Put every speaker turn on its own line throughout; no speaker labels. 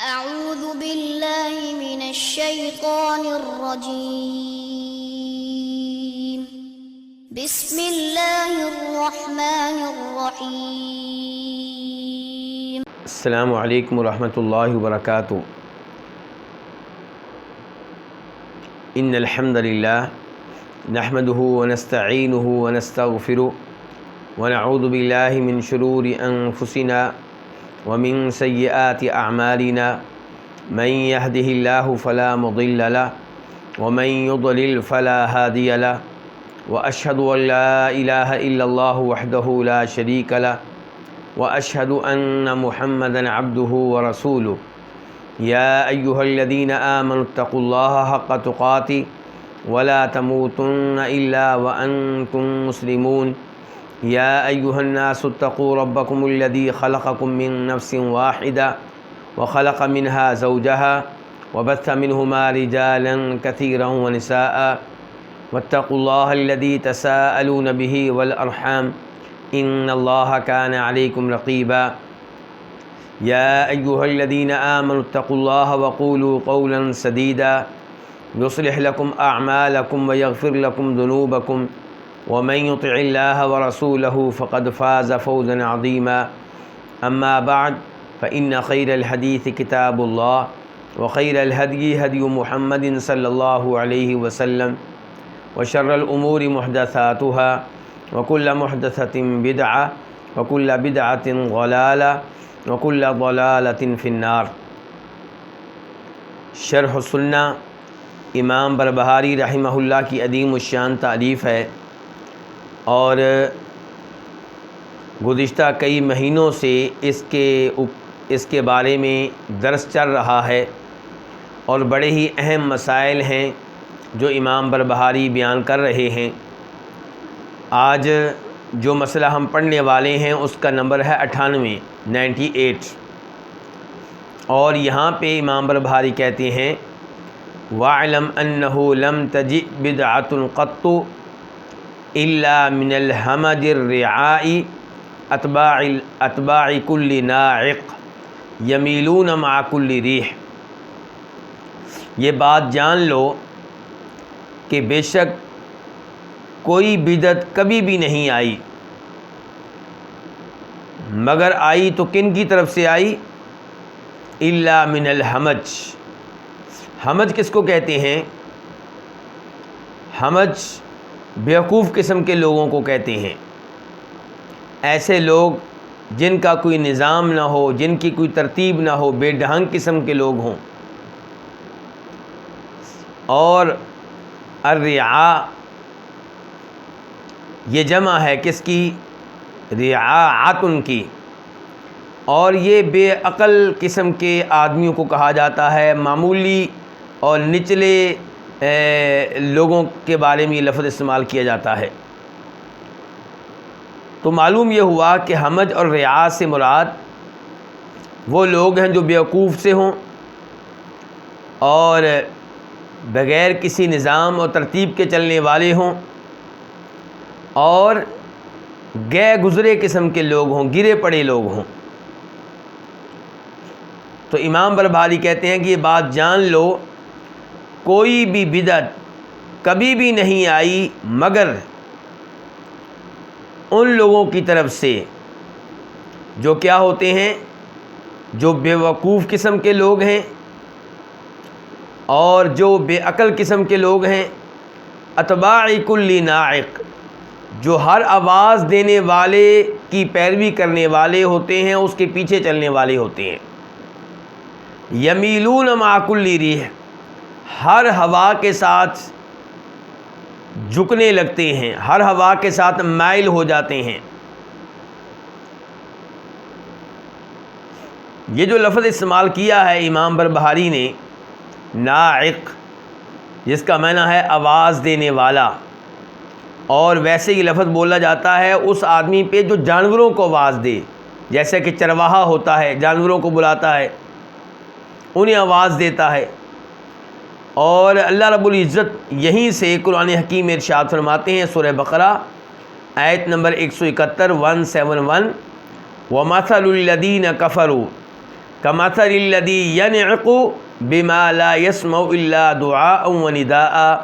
أعوذ بالله من الشيطان الرجيم بسم الله الرحمن الرحيم
السلام علیکم ورحمۃ اللہ وبرکاتہ۔ ان الحمد للہ نحمده ونستعینه ونستغفره ونعوذ باللہ من شرور انفسنا ومن سیئات اعمالنا من يهده الله فلا مضل له ومن يضلل فلا هادي له واشهد ان لا اله الا الله وحده لا شريك له واشهد ان محمدا عبده ورسوله يا ايها الذين آمنوا اتقوا الله حق تقاته ولا تموتن الا وانتم مسلمون يا ايها الناس اتقوا ربكم الذي خلقكم من نفس واحدة وخلق منها زوجها وبث منهما رجالا كثيرا ونساء واتقوا الله الذي تساءلون به والأرحام إن الله كان عليكم رقيبا يا أيها الذين آمنوا اتقوا الله وقولوا قولا سديدا يصلح لكم أعمالكم ويغفر لكم ذنوبكم ومن يطع الله ورسوله فقد فاز فوزا عظيما أما بعد فإن خير الحديث كتاب الله وخير الهدي هدي محمد صلى الله عليه وسلم وشر الأمور محدثاتها وكل محدثة بدعة وكل بدعة ضلالة وكل ضلالة في النار۔ شرح السنہ امام بربہاری رحمہ اللہ کی عظیم الشان تالیف ہے، اور گزشتہ کئی مہینوں سے اس کے بارے میں درس چل رہا ہے، اور بڑے ہی اہم مسائل ہیں جو امام بربہاری بیان کر رہے ہیں۔ آج جو مسئلہ ہم پڑھنے والے ہیں اس کا نمبر ہے 98 اور یہاں پہ امام بربہاری کہتے ہیں وَاعْلَمْ أَنَّهُ لَمْ تَجِئْ بِدْعَةٌ قَطُّ إِلَّا مِنَ الْحَمَدِ الرِّعَاءِ أَتْبَاعِ كُلِّ نَاعِقٍ يَمِيلُونَ مَعَ كُلِّ رِيحٍ۔ یہ بات جان لو کہ بے شک کوئی بدعت کبھی بھی نہیں آئی، مگر آئی تو کن کی طرف سے آئی؟ الا من الحمج۔ حمج کس کو کہتے ہیں؟ حمج بیوقوف قسم کے لوگوں کو کہتے ہیں، ایسے لوگ جن کا کوئی نظام نہ ہو، جن کی کوئی ترتیب نہ ہو، بے ڈھنگ قسم کے لوگ ہوں۔ اور الرعاء یہ جمع ہے کس کی؟ رعاعت کی، اور یہ بے عقل قسم کے آدمیوں کو کہا جاتا ہے۔ معمولی اور نچلے لوگوں کے بارے میں یہ لفظ استعمال کیا جاتا ہے۔ تو معلوم یہ ہوا کہ حمج اور رعاء سے مراد وہ لوگ ہیں جو بیوقوف سے ہوں اور بغیر کسی نظام اور ترتیب کے چلنے والے ہوں، اور گئے گزرے قسم کے لوگ ہوں، گرے پڑے لوگ ہوں۔ تو امام بربہاری کہتے ہیں کہ یہ بات جان لو کوئی بھی بدعت کبھی بھی نہیں آئی مگر ان لوگوں کی طرف سے جو کیا ہوتے ہیں، جو بے وقوف قسم کے لوگ ہیں اور جو بے عقل قسم کے لوگ ہیں۔ اتباع کل ناعق، جو ہر آواز دینے والے کی پیروی کرنے والے ہوتے ہیں، اس کے پیچھے چلنے والے ہوتے ہیں۔ یمیلون مع کل ریح، ہر ہوا کے ساتھ جھکنے لگتے ہیں، ہر ہوا کے ساتھ مائل ہو جاتے ہیں۔ یہ جو لفظ استعمال کیا ہے امام بربہاری نے، ناعق، جس کا معنی ہے آواز دینے والا، اور ویسے یہ لفظ بولا جاتا ہے اس آدمی پہ جو جانوروں کو آواز دے، جیسے کہ چرواہا ہوتا ہے، جانوروں کو بلاتا ہے، انہیں آواز دیتا ہے۔ اور اللہ رب العزت یہیں سے قرآن حکیم میں ارشاد فرماتے ہیں، سورہ بقرہ آیت نمبر 171 171، وَمَثَلُ الَّذِينَ كَفَرُوا کمثل الذی ینعق بما لا يسمع الا دعاء ونداء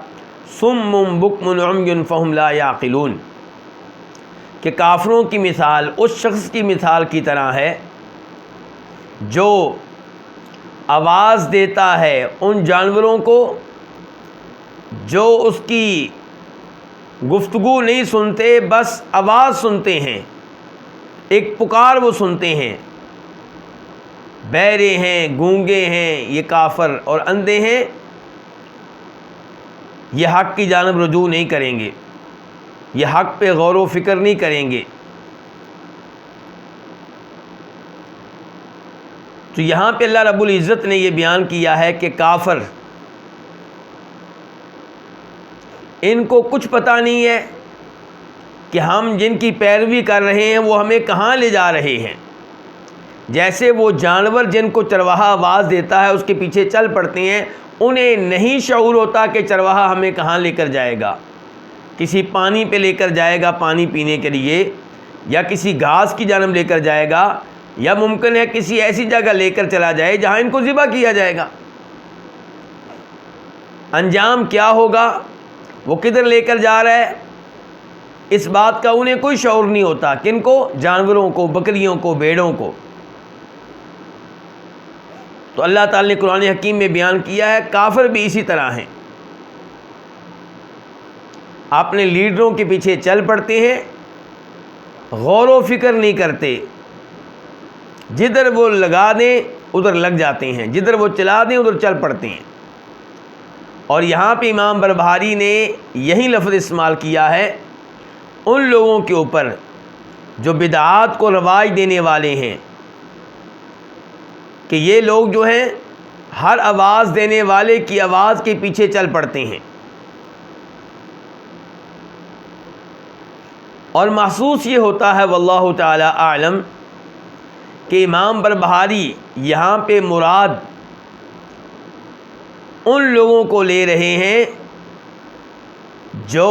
صم بکم عمی فہم لا یعقلون، کہ کافروں کی مثال اس شخص کی مثال کی طرح ہے جو آواز دیتا ہے ان جانوروں کو جو اس کی گفتگو نہیں سنتے، بس آواز سنتے ہیں، ایک پکار وہ سنتے ہیں۔ بہرے ہیں، گونگے ہیں یہ کافر، اور اندھے ہیں، یہ حق کی جانب رجوع نہیں کریں گے، یہ حق پہ غور و فکر نہیں کریں گے۔ تو یہاں پہ اللہ رب العزت نے یہ بیان کیا ہے کہ کافر، ان کو کچھ پتہ نہیں ہے کہ ہم جن کی پیروی کر رہے ہیں وہ ہمیں کہاں لے جا رہے ہیں۔ جیسے وہ جانور جن کو چرواہا آواز دیتا ہے اس کے پیچھے چل پڑتے ہیں، انہیں نہیں شعور ہوتا کہ چرواہا ہمیں کہاں لے کر جائے گا، کسی پانی پہ لے کر جائے گا پانی پینے کے لیے، یا کسی گھاس کی جانب لے کر جائے گا، یا ممکن ہے کسی ایسی جگہ لے کر چلا جائے جہاں ان کو ذبح کیا جائے گا۔ انجام کیا ہوگا، وہ کدھر لے کر جا رہا ہے، اس بات کا انہیں کوئی شعور نہیں ہوتا۔ کن کو؟ جانوروں کو، بکریوں کو، بھیڑوں کو۔ تو اللہ تعالی نے قرآن حکیم میں بیان کیا ہے کافر بھی اسی طرح ہیں، اپنے لیڈروں کے پیچھے چل پڑتے ہیں، غور و فکر نہیں کرتے، جدھر وہ لگا دیں ادھر لگ جاتے ہیں، جدھر وہ چلا دیں ادھر چل پڑتے ہیں۔ اور یہاں پہ امام بربہاری نے یہی لفظ استعمال کیا ہے ان لوگوں کے اوپر جو بدعات کو رواج دینے والے ہیں، کہ یہ لوگ جو ہیں ہر آواز دینے والے کی آواز کے پیچھے چل پڑتے ہیں۔ اور محسوس یہ ہوتا ہے واللہ تعالی اعلم کہ امام بربہاری یہاں پہ مراد ان لوگوں کو لے رہے ہیں جو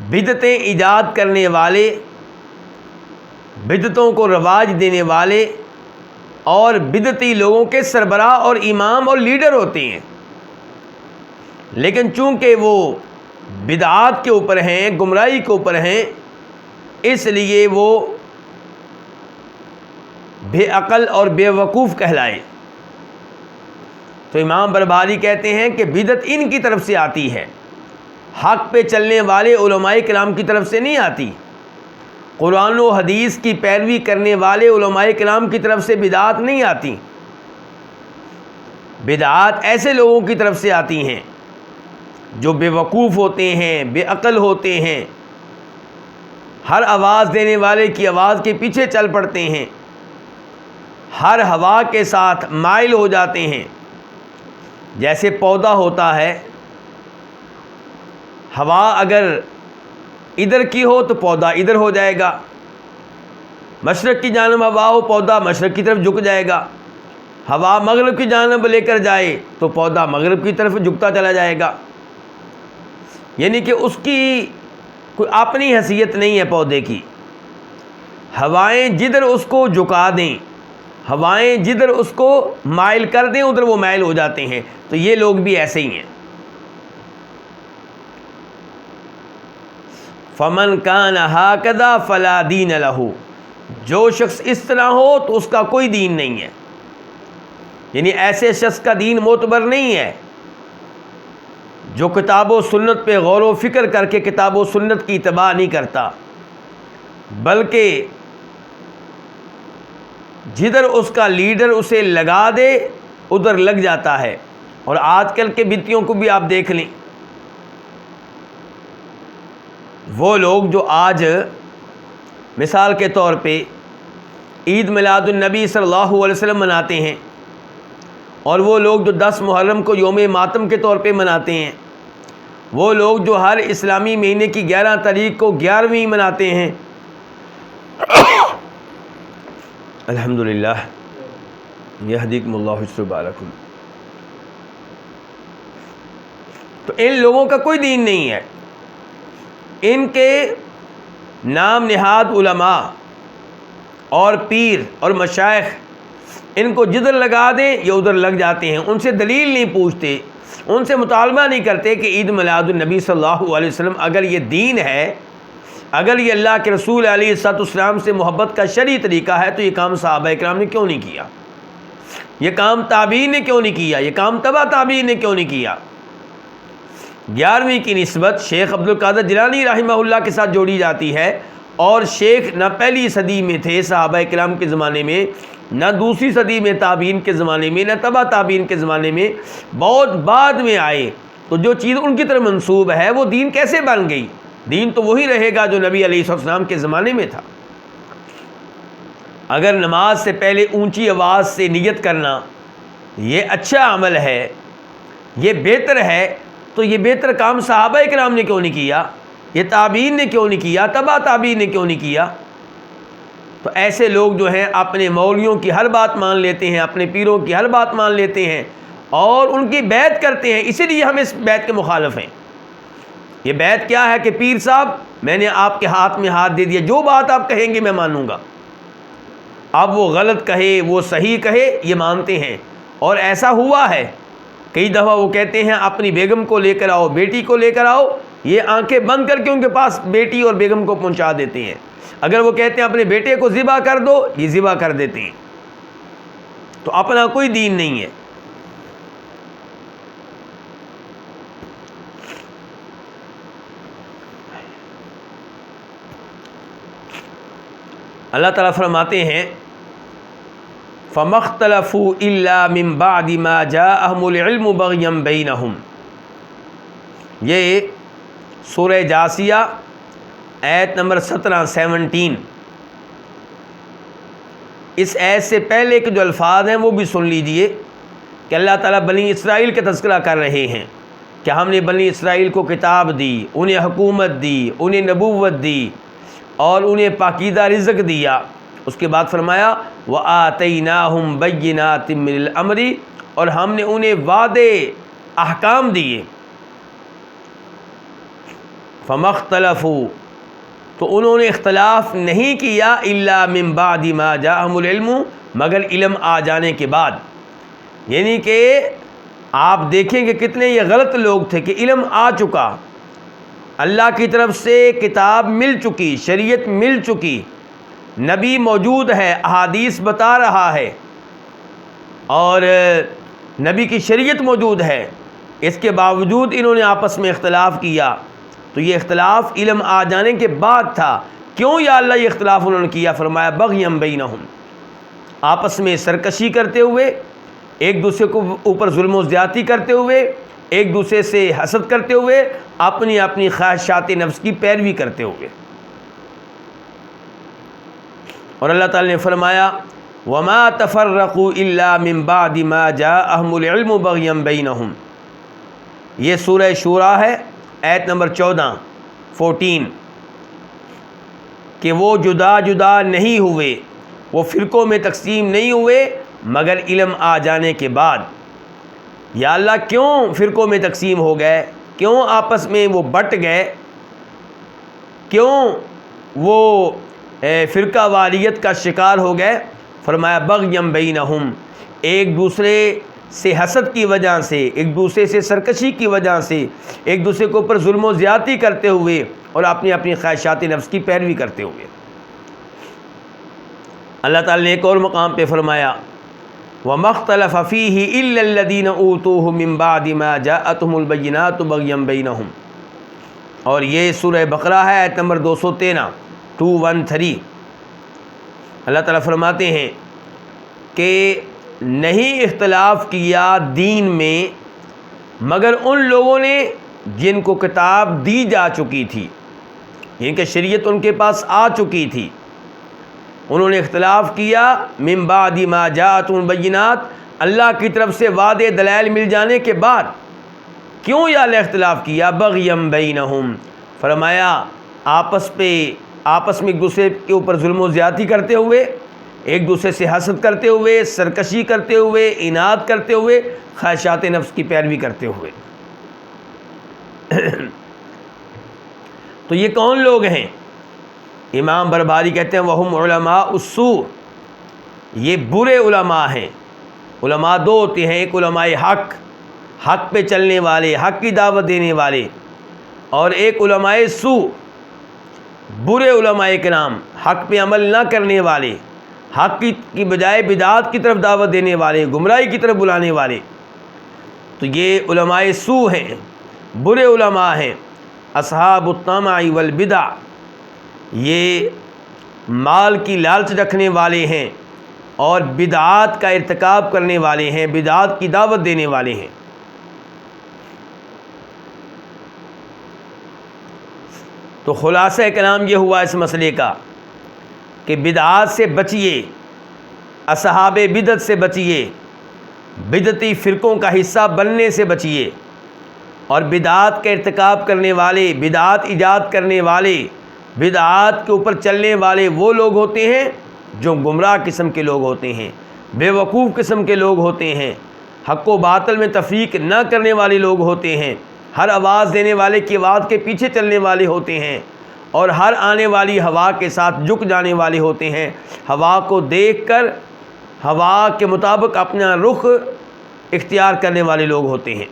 بدعتیں ایجاد کرنے والے، بدعتوں کو رواج دینے والے اور بدعتی لوگوں کے سربراہ اور امام اور لیڈر ہوتے ہیں۔ لیکن چونکہ وہ بدعات کے اوپر ہیں، گمراہی کے اوپر ہیں، اس لیے وہ بے عقل اور بے وقوف کہلائے۔ تو امام بربہاری کہتے ہیں کہ بدعت ان کی طرف سے آتی ہے، حق پہ چلنے والے علماء کرام کی طرف سے نہیں آتی۔ قرآن و حدیث کی پیروی کرنے والے علماء کرام کی طرف سے بدعات نہیں آتی، بدعات ایسے لوگوں کی طرف سے آتی ہیں جو بے وقوف ہوتے ہیں، بے عقل ہوتے ہیں، ہر آواز دینے والے کی آواز کے پیچھے چل پڑتے ہیں، ہر ہوا کے ساتھ مائل ہو جاتے ہیں۔ جیسے پودا ہوتا ہے، ہوا اگر ادھر کی ہو تو پودا ادھر ہو جائے گا، مشرق کی جانب ہوا ہو پودا مشرق کی طرف جھک جائے گا، ہوا مغرب کی جانب لے کر جائے تو پودا مغرب کی طرف جھکتا چلا جائے گا۔ یعنی کہ اس کی کوئی اپنی حیثیت نہیں ہے پودے کی، ہوائیں جدھر اس کو جھکا دیں، ہوائیں جدھر اس کو مائل کر دیں ادھر وہ مائل ہو جاتے ہیں۔ تو یہ لوگ بھی ایسے ہی ہیں۔ فمن کان ہاکذا فلا دین لہ، جو شخص اس طرح ہو تو اس کا کوئی دین نہیں ہے، یعنی ایسے شخص کا دین معتبر نہیں ہے جو کتاب و سنت پہ غور و فکر کر کے کتاب و سنت کی اتباع نہیں کرتا، بلکہ جدھر اس کا لیڈر اسے لگا دے ادھر لگ جاتا ہے۔ اور آج کل کے بدعتیوں کو بھی آپ دیکھ لیں، وہ لوگ جو آج مثال کے طور پہ عید میلاد النبی صلی اللہ علیہ وسلم مناتے ہیں، اور وہ لوگ جو 10 محرم کو یوم ماتم کے طور پہ مناتے ہیں، وہ لوگ جو ہر اسلامی مہینے کی 11 تاریخ کو 11ویں مناتے ہیں، الحمدللہ یہدیکم اللہ ویصلح بالکم، تو ان لوگوں کا کوئی دین نہیں ہے۔ ان کے نام نہاد علماء اور پیر اور مشائخ ان کو جدھر لگا دیں یہ ادھر لگ جاتے ہیں، ان سے دلیل نہیں پوچھتے، ان سے مطالبہ نہیں کرتے کہ عید میلاد النبی صلی اللہ علیہ وسلم اگر یہ دین ہے، اگر یہ اللہ کے رسول علیہ الصلوۃ والسلام سے محبت کا شرعی طریقہ ہے تو یہ کام صحابہ کرام نے کیوں نہیں کیا؟ یہ کام تابعین نے کیوں نہیں کیا؟ یہ کام تبع تابعین نے کیوں نہیں کیا؟ 11ویں کی نسبت شیخ عبد القادر جیلانی رحمہ اللہ کے ساتھ جوڑی جاتی ہے، اور شیخ نہ پہلی صدی میں تھے صحابہ کرام کے زمانے میں، نہ دوسری صدی میں تابعین کے زمانے میں، نہ تبع تابعین کے زمانے میں، بہت بعد میں آئے، تو جو چیز ان کی طرف منسوب ہے وہ دین کیسے بن گئی؟ دین تو وہی رہے گا جو نبی علیہ السلام کے زمانے میں تھا۔ اگر نماز سے پہلے اونچی آواز سے نیت کرنا یہ اچھا عمل ہے، یہ بہتر ہے، تو یہ بہتر کام صحابہ کرام نے کیوں نہیں کیا؟ یہ تابعین نے کیوں نہیں کیا؟ تبع تابعین نے کیوں نہیں کیا؟ تو ایسے لوگ جو ہیں اپنے مولویوں کی ہر بات مان لیتے ہیں، اپنے پیروں کی ہر بات مان لیتے ہیں اور ان کی بیعت کرتے ہیں، اسی لیے ہم اس بیعت کے مخالف ہیں۔ یہ بیعت کیا ہے کہ پیر صاحب میں نے آپ کے ہاتھ میں ہاتھ دے دیا، جو بات آپ کہیں گے میں مانوں گا، اب وہ غلط کہے وہ صحیح کہے یہ مانتے ہیں۔ اور ایسا ہوا ہے کئی دفعہ وہ کہتے ہیں اپنی بیگم کو لے کر آؤ، بیٹی کو لے کر آؤ، یہ آنکھیں بند کر کے ان کے پاس بیٹی اور بیگم کو پہنچا دیتے ہیں۔ اگر وہ کہتے ہیں اپنے بیٹے کو ذبح کر دو، یہ ذبح کر دیتے ہیں۔ تو اپنا کوئی دین نہیں ہے۔ اللہ تعالیٰ فرماتے ہیں فَمَا اخْتَلَفُوا إِلَّا مِن بَعْدِ مَا جَاءَهُمُ الْعِلْمُ بَغْيًا بَيْنَهُمْ، یہ سورہ جاسیہ آیت نمبر 17 اس آیت سے پہلے کے جو الفاظ ہیں وہ بھی سن لیجئے کہ اللہ تعالیٰ بنی اسرائیل کا تذکرہ کر رہے ہیں کہ ہم نے بنی اسرائیل کو کتاب دی، انہیں حکومت دی، انہیں نبوت دی اور انہیں پاکیزہ رزق دیا۔ اس کے بعد فرمایا وَآتَيْنَاهُمْ بَيِّنَاتٍ مِّنَ الْأَمْرِ، اور ہم نے انہیں واضح احکام دیے۔ فَمَا اخْتَلَفُوا، تو انہوں نے اختلاف نہیں کیا إِلَّا مِن بَعْدِ مَا جَاءَهُمُ الْعِلْمُ، مگر علم آ جانے کے بعد۔ یعنی کہ آپ دیکھیں کہ کتنے یہ غلط لوگ تھے کہ علم آ چکا، اللہ کی طرف سے کتاب مل چکی، شریعت مل چکی، نبی موجود ہے، احادیث بتا رہا ہے اور نبی کی شریعت موجود ہے، اس کے باوجود انہوں نے آپس میں اختلاف کیا۔ تو یہ اختلاف علم آ جانے کے بعد تھا۔ کیوں یا اللہ یہ اختلاف انہوں نے کیا؟ فرمایا بغیم بینہم، آپس میں سرکشی کرتے ہوئے، ایک دوسرے کو اوپر ظلم و زیادتی کرتے ہوئے، ایک دوسرے سے حسد کرتے ہوئے، اپنی اپنی خواہشات نفس کی پیروی کرتے ہوئے۔ اور اللہ تعالی نے فرمایا وَمَا تَفَرَّقُوا إِلَّا مِن بَعْدِ مَا جَاءَهُمُ الْعِلْمُ بَغْيًا بَيْنَهُمْ، یہ سورہ شورى ہے آیت نمبر 14 کہ وہ جدا جدا نہیں ہوئے، وہ فرقوں میں تقسیم نہیں ہوئے مگر علم آ جانے کے بعد۔ یا اللہ کیوں فرقوں میں تقسیم ہو گئے؟ کیوں آپس میں وہ بٹ گئے؟ کیوں وہ فرقہ واریت کا شکار ہو گئے؟ فرمایا بغیم بینہم، ایک دوسرے سے حسد کی وجہ سے، ایک دوسرے سے سرکشی کی وجہ سے، ایک دوسرے کے اوپر ظلم و زیادتی کرتے ہوئے اور اپنی اپنی خواہشات نفس کی پیروی کرتے ہوئے۔ اللہ تعالی نے ایک اور مقام پہ فرمایا وَمَا اخْتَلَفَ فِيهِ إِلَّا الَّذِينَ أُوتُوهُ مِن بَعْدِ مَا جَاءَتْهُمُ الْبَيِّنَاتُ بَغْيًا بَيْنَهُمْ، اور یہ سورہ بقرہ ہے آیت نمبر 213 اللہ تعالیٰ فرماتے ہیں کہ نہیں اختلاف کیا دین میں مگر ان لوگوں نے جن کو کتاب دی جا چکی تھی، یعنی کہ شریعت ان کے پاس آ چکی تھی، انہوں نے اختلاف کیا من بعد ما جاءتهم البینات، اللہ کی طرف سے واضح دلائل مل جانے کے بعد۔ کیوں یا اللہ اختلاف کیا؟ بغیم بینہم، فرمایا آپس میں ایک دوسرے کے اوپر ظلم و زیادتی کرتے ہوئے، ایک دوسرے سے حسد کرتے ہوئے، سرکشی کرتے ہوئے، اناد کرتے ہوئے، خواہشات نفس کی پیروی کرتے ہوئے۔ تو یہ کون لوگ ہیں؟ امام بربہاری کہتے ہیں وہم علماء السوء، یہ برے علماء ہیں۔ علماء دو ہوتے ہیں، ایک علماء حق، حق پہ چلنے والے، حق کی دعوت دینے والے، اور ایک علماء سوء، برے علماء کرام، حق پہ عمل نہ کرنے والے، حق کی بجائے بدعات کی طرف دعوت دینے والے، گمراہی کی طرف بلانے والے۔ تو یہ علماء سوء ہیں، برے علماء ہیں۔ اصحاب الطمع والبدع، یہ مال کی لالچ رکھنے والے ہیں اور بدعات کا ارتکاب کرنے والے ہیں، بدعات کی دعوت دینے والے ہیں۔ تو خلاصہ کلام یہ ہوا اس مسئلے کا کہ بدعات سے بچیے، اصحاب بدعت سے بچیے، بدعتی فرقوں کا حصہ بننے سے بچیے، اور بدعات کا ارتکاب کرنے والے، بدعات ایجاد کرنے والے، بدعات کے اوپر چلنے والے وہ لوگ ہوتے ہیں جو گمراہ قسم کے لوگ ہوتے ہیں، بے وقوف قسم کے لوگ ہوتے ہیں، حق و باطل میں تفریق نہ کرنے والے لوگ ہوتے ہیں، ہر آواز دینے والے کی آواز کے پیچھے چلنے والے ہوتے ہیں، اور ہر آنے والی ہوا کے ساتھ جھک جانے والے ہوتے ہیں، ہوا کو دیکھ کر ہوا کے مطابق اپنا رخ اختیار کرنے والے لوگ ہوتے ہیں۔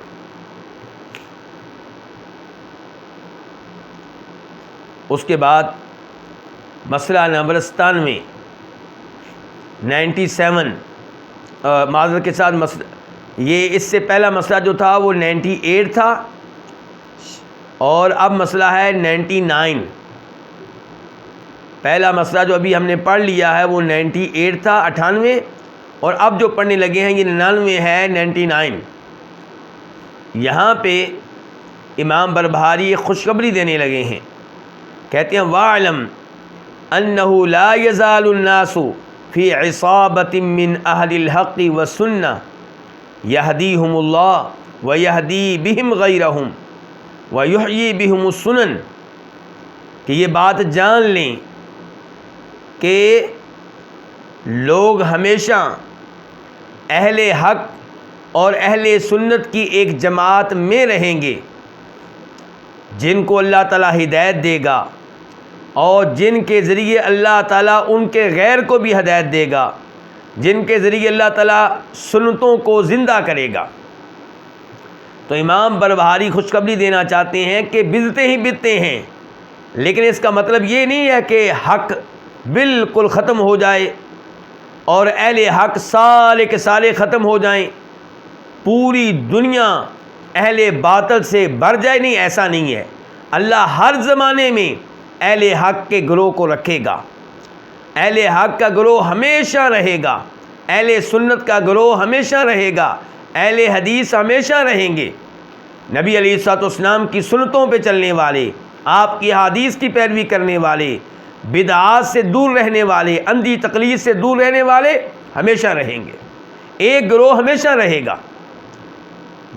اس کے بعد مسئلہ نمبر 97، 97 معذرت کے ساتھ یہ اس سے پہلا مسئلہ جو تھا وہ 98 تھا، اور اب مسئلہ ہے 99۔ پہلا مسئلہ جو ابھی ہم نے پڑھ لیا ہے وہ 98 تھا، 98، اور اب جو پڑھنے لگے ہیں یہ 99 ہے، 99۔ یہاں پہ امام بربہاری ایک خوشخبری دینے لگے ہیں، کہتے ہیں وَاعْلَمْ أَنَّهُ لَا يَزَالُ النَّاسُ فِي عِصَابَةٍ مِّنْ أَهْلِ الْحَقِّ وَالسُّنَّةِ يَهْدِيهُمُ اللَّهُ وَيَهْدِي بِهِمْ غَيْرَهُمْ وَيُحْيِي بِهِمُ السُّنَنَ، کہ یہ بات جان لیں کہ لوگ ہمیشہ اہل حق اور اہل سنت کی ایک جماعت میں رہیں گے، جن کو اللہ تعالیٰ ہدایت دے گا اور جن کے ذریعے اللہ تعالیٰ ان کے غیر کو بھی ہدایت دے گا، جن کے ذریعے اللہ تعالیٰ سنتوں کو زندہ کرے گا۔ تو امام بربہاری خوشخبری دینا چاہتے ہیں کہ بدعتیں ہی بدعتیں ہیں، لیکن اس کا مطلب یہ نہیں ہے کہ حق بالکل ختم ہو جائے اور اہل حق سارے کے سارے ختم ہو جائیں، پوری دنیا اہل باطل سے بھر جائے، نہیں، ایسا نہیں ہے۔ اللہ ہر زمانے میں اہل حق کے گروہ کو رکھے گا، اہل حق کا گروہ ہمیشہ رہے گا، اہل سنت کا گروہ ہمیشہ رہے گا، اہل حدیث ہمیشہ رہیں گے۔ نبی علیہ الصلوۃ والسلام کی سنتوں پہ چلنے والے، آپ کی حدیث کی پیروی کرنے والے، بدعات سے دور رہنے والے، اندھی تقلید سے دور رہنے والے ہمیشہ رہیں گے، ایک گروہ ہمیشہ رہے گا۔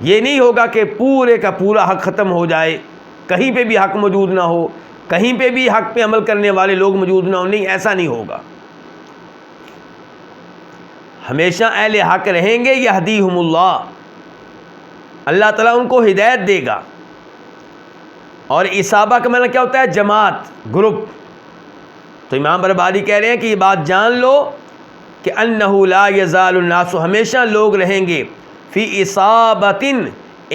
یہ نہیں ہوگا کہ پورے کا پورا حق ختم ہو جائے، کہیں پہ بھی حق موجود نہ ہو، کہیں پہ بھی حق پہ عمل کرنے والے لوگ موجود نہ ہوں، نہیں، ایسا نہیں ہوگا۔ ہمیشہ اہل حق رہیں گے، یہدیہم اللہ، اللہ تعالیٰ ان کو ہدایت دے گا۔ اور اصابہ کا معنی کیا ہوتا ہے؟ جماعت، گروپ۔ تو امام بربہاری کہہ رہے ہیں کہ یہ بات جان لو کہ انہ لا یزال الناس، ہمیشہ لوگ رہیں گے، فی اصابۃ،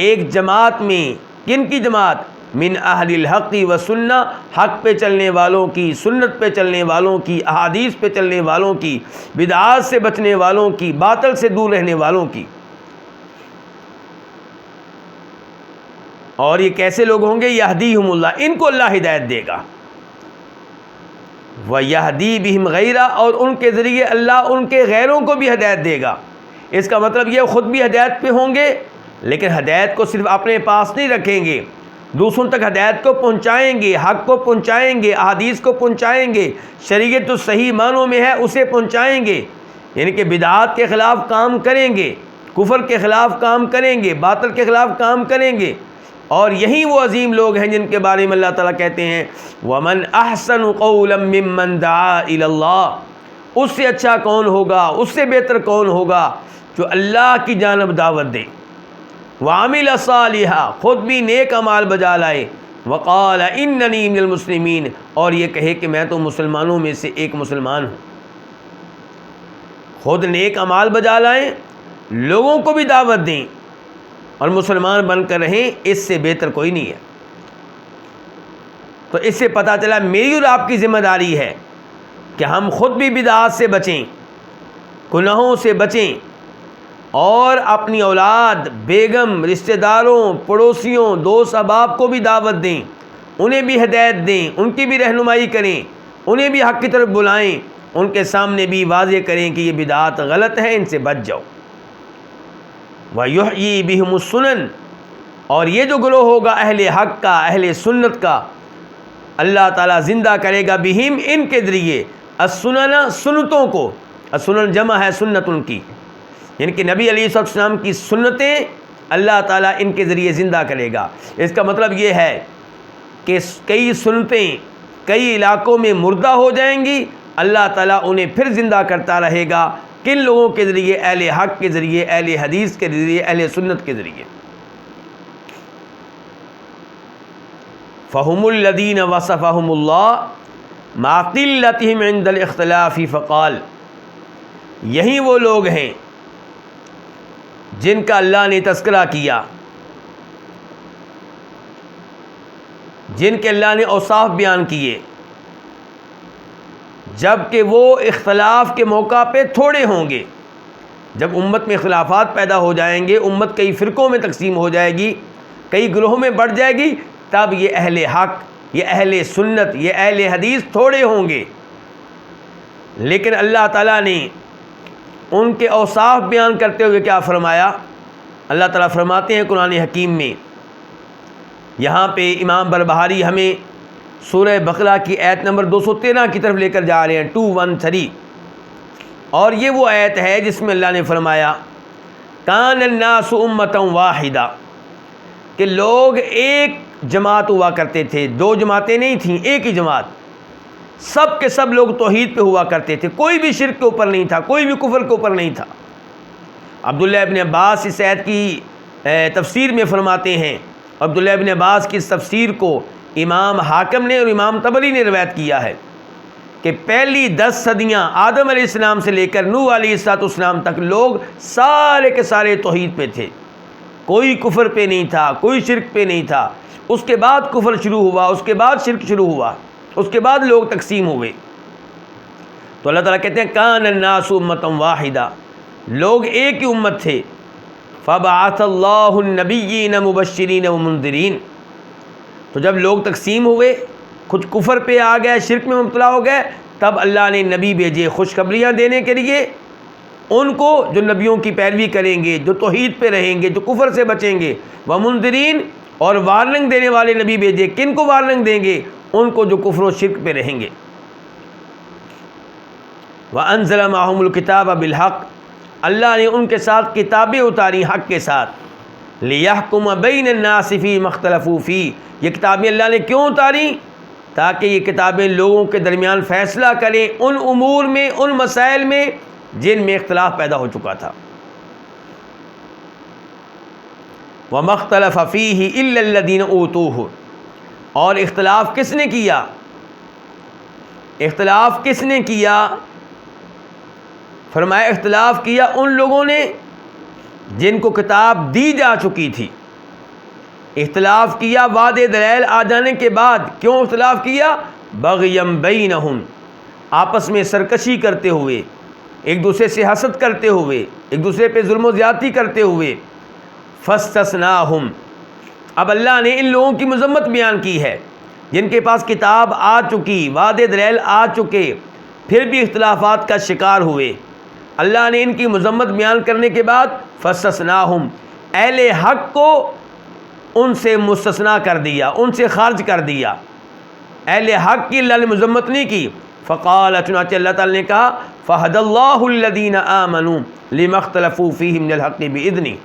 ایک جماعت میں، کن کی جماعت؟ من اہل الحق والسنہ، حق پہ چلنے والوں کی، سنت پہ چلنے والوں کی، احادیث پہ چلنے والوں کی، بدعات سے بچنے والوں کی، باطل سے دور رہنے والوں کی۔ اور یہ کیسے لوگ ہوں گے؟ یہدیہم اللہ، ان کو اللہ ہدایت دے گا، وَيَهْدِي بِهِمْ غَيْرَ، اور ان کے ذریعے اللہ ان کے غیروں کو بھی ہدایت دے گا۔ اس کا مطلب یہ خود بھی ہدایت پہ ہوں گے، لیکن ہدایت کو صرف اپنے پاس نہیں رکھیں گے، دوسروں تک ہدایت کو پہنچائیں گے، حق کو پہنچائیں گے، احادیث کو پہنچائیں گے، شریعت جو صحیح معنوں میں ہے اسے پہنچائیں گے، یعنی کہ بدعات کے خلاف کام کریں گے، کفر کے خلاف کام کریں گے، باطل کے خلاف کام کریں گے۔ اور یہی وہ عظیم لوگ ہیں جن کے بارے میں اللہ تعالیٰ کہتے ہیں وَمَنْ أَحْسَنُ قَوْلًا مِّمَّنْ دَعَا إِلَى اللَّهِ، اس سے اچھا کون ہوگا، اس سے بہتر کون ہوگا جو اللہ کی جانب دعوت دے، وَعَمِلَ صَالِحًا، خود بھی نیک اعمال بجا لائے، وقال اننی من المسلمین، اور یہ کہے کہ میں تو مسلمانوں میں سے ایک مسلمان ہوں۔ خود نیک اعمال بجا لائیں، لوگوں کو بھی دعوت دیں اور مسلمان بن کر رہیں، اس سے بہتر کوئی نہیں ہے۔ تو اس سے پتہ چلا میری اور آپ کی ذمہ داری ہے کہ ہم خود بھی بدعات سے بچیں، گناہوں سے بچیں، اور اپنی اولاد، بیگم، رشتہ داروں، پڑوسیوں، دوست احباب کو بھی دعوت دیں، انہیں بھی ہدایت دیں، ان کی بھی رہنمائی کریں، انہیں بھی حق کی طرف بلائیں، ان کے سامنے بھی واضح کریں کہ یہ بدعات غلط ہیں، ان سے بچ جاؤ۔ وَيُحْيِي بِهِمُ السُّنَنَ، اور یہ جو گروہ ہوگا اہل حق کا، اہل سنت کا، اللہ تعالیٰ زندہ کرے گا بہم، ان کے ذریعے، السنن، سنتوں کو، السنن جمع ہے سنت ان کی، یعنی کہ نبی علیہ السلام کی سنتیں اللہ تعالیٰ ان کے ذریعے زندہ کرے گا۔ اس کا مطلب یہ ہے کہ کئی سنتیں کئی علاقوں میں مردہ ہو جائیں گی، اللہ تعالیٰ انہیں پھر زندہ کرتا رہے گا، کن لوگوں کے ذریعے؟ اہل حق کے ذریعے، اہل حدیث کے ذریعے، اہل سنت کے ذریعے۔ فَهُمُ الَّذِينَ وَصَفَهُمُ اللَّهُ مَعَ قِلَّتِهِمْ عِنْدَ الْاخْتِلَافِ فَقَالَ، یہی وہ لوگ ہیں جن کا اللہ نے تذکرہ کیا، جن کے اللہ نے اوصاف بیان کیے، جب کہ وہ اختلاف کے موقع پہ تھوڑے ہوں گے۔ جب امت میں اختلافات پیدا ہو جائیں گے، امت کئی فرقوں میں تقسیم ہو جائے گی، کئی گروہوں میں بڑھ جائے گی، تب یہ اہل حق، یہ اہل سنت، یہ اہل حدیث تھوڑے ہوں گے۔ لیکن اللہ تعالیٰ نے ان کے اوصاف بیان کرتے ہوئے کیا فرمایا؟ اللہ تعالیٰ فرماتے ہیں قرآن حکیم میں، یہاں پہ امام بربہاری ہمیں سورہ بقرہ کی آیت نمبر 213 کی طرف لے کر جا رہے ہیں، 213، اور یہ وہ آیت ہے جس میں اللہ نے فرمایا کان الناس امۃ واحدہ، کہ لوگ ایک جماعت ہوا کرتے تھے، دو جماعتیں نہیں تھیں، ایک ہی جماعت، سب کے سب لوگ توحید پہ ہوا کرتے تھے، کوئی بھی شرک کے اوپر نہیں تھا، کوئی بھی کفر کے اوپر نہیں تھا۔ عبداللہ ابن عباس اس آیت کی تفسیر میں فرماتے ہیں، عبداللہ ابن عباس کی اس تفسیر کو امام حاکم نے اور امام طبری نے روایت کیا ہے کہ پہلی 10 صدیاں آدم علیہ السلام سے لے کر نوح علیہ السلام تک لوگ سارے کے سارے توحید پہ تھے، کوئی کفر پہ نہیں تھا، کوئی شرک پہ نہیں تھا۔ اس کے بعد کفر شروع ہوا، اس کے بعد شرک شروع ہوا، اس کے بعد لوگ تقسیم ہوئے۔ تو اللہ تعالیٰ کہتے ہیں کان الناس امۃ واحدہ، لوگ ایک ہی امت تھے۔ فبعث اللہ النبیین مبشرین ومنذرین، تو جب لوگ تقسیم ہوئے، کچھ کفر پہ آ گئے، شرک میں مبتلا ہو گئے، تب اللہ نے نبی بھیجے خوشخبریاں دینے کے لیے ان کو جو نبیوں کی پیروی کریں گے، جو توحید پہ رہیں گے، جو کفر سے بچیں گے، ومنذرین، اور وارننگ دینے والے نبی بھیجے، کن کو وارننگ دیں گے؟ ان کو جو کفر و شرک پہ رہیں گے۔ وَأَنزَلَ مَعَهُمُ الْكِتَابَ بِالْحَقِّ، اللہ نے ان کے ساتھ کتابیں اتاری حق کے ساتھ، لِيَحْكُمَ بَيْنَ النَّاسِ فِي مَا اخْتَلَفُوا فِيهِ، یہ کتابیں اللہ نے کیوں اتاری؟ تاکہ یہ کتابیں لوگوں کے درمیان فیصلہ کریں ان امور میں، ان مسائل میں جن میں اختلاف پیدا ہو چکا تھا۔ وَمَا اخْتَلَفَ فِيهِ إِلَّا الَّذِينَ أُوتُوهُ، اور اختلاف کس نے کیا؟ اختلاف کس نے کیا؟ فرمایا اختلاف کیا ان لوگوں نے جن کو کتاب دی جا چکی تھی۔ اختلاف کیا وعدے دلائل آ جانے کے بعد۔ کیوں اختلاف کیا؟ بغیم بینہم، آپس میں سرکشی کرتے ہوئے، ایک دوسرے سے حسد کرتے ہوئے، ایک دوسرے پہ ظلم و زیادتی کرتے ہوئے۔ فاستثناہم، اب اللہ نے ان لوگوں کی مذمت بیان کی ہے جن کے پاس کتاب آ چکی، وعدے دلائل آ چکے، پھر بھی اختلافات کا شکار ہوئے۔ اللہ نے ان کی مذمت بیان کرنے کے بعد فاستثناہم، اہل حق کو ان سے مستثنا کر دیا، ان سے خارج کر دیا۔ اہل حق کی اللہ نے مذمت نہیں کی۔ فقال، چنانچہ اللہ تعالی نے کہا فہد اللہ الذین آمنوا لما اختلفوا فیہ من الحق بإذنہ،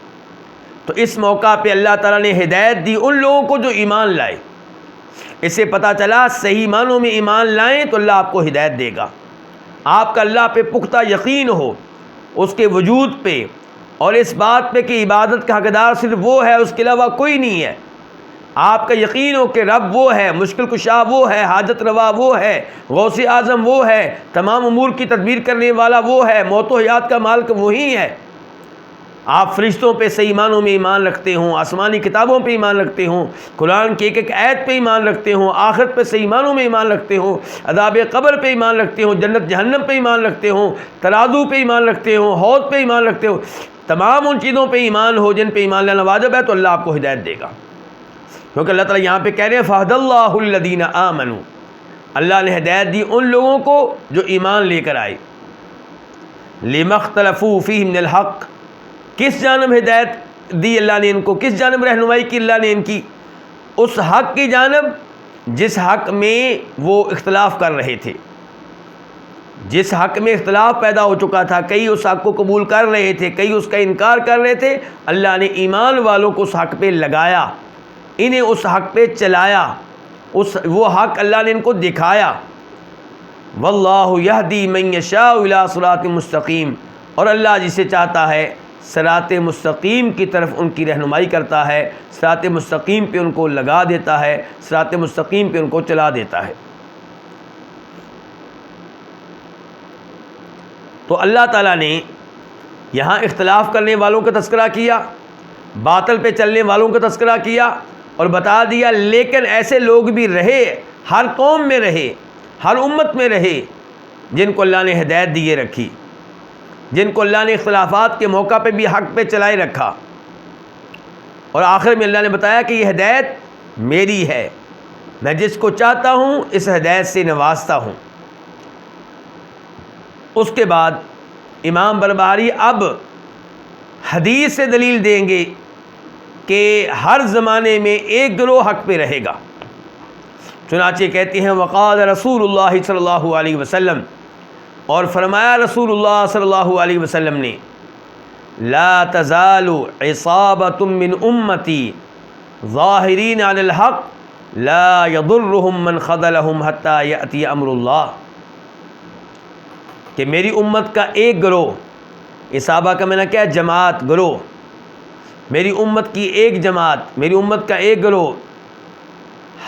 تو اس موقع پہ اللہ تعالیٰ نے ہدایت دی ان لوگوں کو جو ایمان لائے۔ اس سے پتہ چلا صحیح معنوں میں ایمان لائیں تو اللہ آپ کو ہدایت دے گا۔ آپ کا اللہ پہ پختہ یقین ہو، اس کے وجود پہ، اور اس بات پہ کہ عبادت کا حقدار صرف وہ ہے، اس کے علاوہ کوئی نہیں ہے، آپ کا یقین ہو کہ رب وہ ہے، مشکل کشا وہ ہے، حاجت روا وہ ہے، غوث اعظم وہ ہے، تمام امور کی تدبیر کرنے والا وہ ہے، موت و حیات کا مالک وہی ہے۔ آپ فرشتوں پہ صحیح معنوں میں ایمان رکھتے ہوں، آسمانی کتابوں پہ ایمان رکھتے ہوں، قرآن کی ایک ایک آیت پہ ایمان رکھتے ہوں، آخرت پہ صحیح معنوں میں ایمان رکھتے ہوں، عذاب قبر پہ ایمان رکھتے ہوں، جنت جہنم پہ ایمان رکھتے ہوں، ترازو پہ ایمان رکھتے ہوں، حوض پہ ایمان رکھتے ہوں، تمام ان چیزوں پہ ایمان ہو جن پہ ایمان لانا واجب ہے، تو اللہ آپ کو ہدایت دے گا۔ کیونکہ اللہ تعالیٰ یہاں پہ کہہ رہے ہیں فَهَدَى اللَّهُ الَّذِينَ آمَنُوا، اللہ نے ہدایت دی ان لوگوں کو جو ایمان لے کر آئے، لِمَا اخْتَلَفُوا فِيهِ مِنَ الْحَقِّ، کس جانب ہدایت دی اللہ نے ان کو، کس جانب رہنمائی کی اللہ نے ان کی، اس حق کی جانب جس حق میں وہ اختلاف کر رہے تھے، جس حق میں اختلاف پیدا ہو چکا تھا، کئی اس حق کو قبول کر رہے تھے، کئی اس کا انکار کر رہے تھے، اللہ نے ایمان والوں کو اس حق پہ لگایا، انہیں اس حق پہ چلایا، وہ حق اللہ نے ان کو دکھایا۔ واللہ یہدی من یشاء الی صراط مستقیم، اور اللہ جسے چاہتا ہے صراط مستقیم کی طرف ان کی رہنمائی کرتا ہے، صراط مستقیم پہ ان کو لگا دیتا ہے، صراط مستقیم پہ ان کو چلا دیتا ہے۔ تو اللہ تعالیٰ نے یہاں اختلاف کرنے والوں کا تذکرہ کیا، باطل پہ چلنے والوں کا تذکرہ کیا، اور بتا دیا لیکن ایسے لوگ بھی رہے، ہر قوم میں رہے، ہر امت میں رہے، جن کو اللہ نے ہدایت دیے رکھی، جن کو اللہ نے اختلافات کے موقع پہ بھی حق پہ چلائے رکھا، اور آخر میں اللہ نے بتایا کہ یہ ہدایت میری ہے، میں جس کو چاہتا ہوں اس ہدایت سے نوازتا ہوں۔ اس کے بعد امام بربہاری اب حدیث سے دلیل دیں گے کہ ہر زمانے میں ایک گروہ حق پہ رہے گا۔ چنانچہ کہتے ہیں وقال رسول اللہ صلی اللہ علیہ وسلم، اور فرمایا رسول اللہ صلی اللہ علیہ وسلم نے، لا تزال عصابۃ من امتی ظاہرین علی الحق لا یضرهم من خذلهم حتی یأتی امر اللہ، کہ میری امت کا ایک گروہ، عصابہ کا معنی کیا ہے؟ جماعت، گروہ، میری امت کی ایک جماعت، میری امت کا ایک گروہ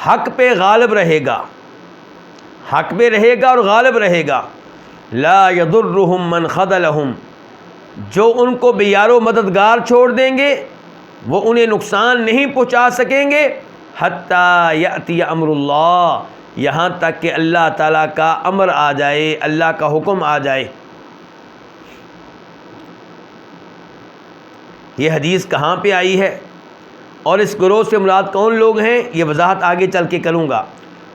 حق پہ غالب رہے گا، حق پہ رہے گا اور غالب رہے گا، لا یضرهم من خذلهم، جو ان کو بے یار و مددگار چھوڑ دیں گے وہ انہیں نقصان نہیں پہنچا سکیں گے، حتی یأتی امر اللہ، یہاں تک کہ اللہ تعالیٰ کا امر آ جائے، اللہ کا حکم آ جائے۔ یہ حدیث کہاں پہ آئی ہے اور اس گروہ سے مراد کون لوگ ہیں، یہ وضاحت آگے چل کے کروں گا۔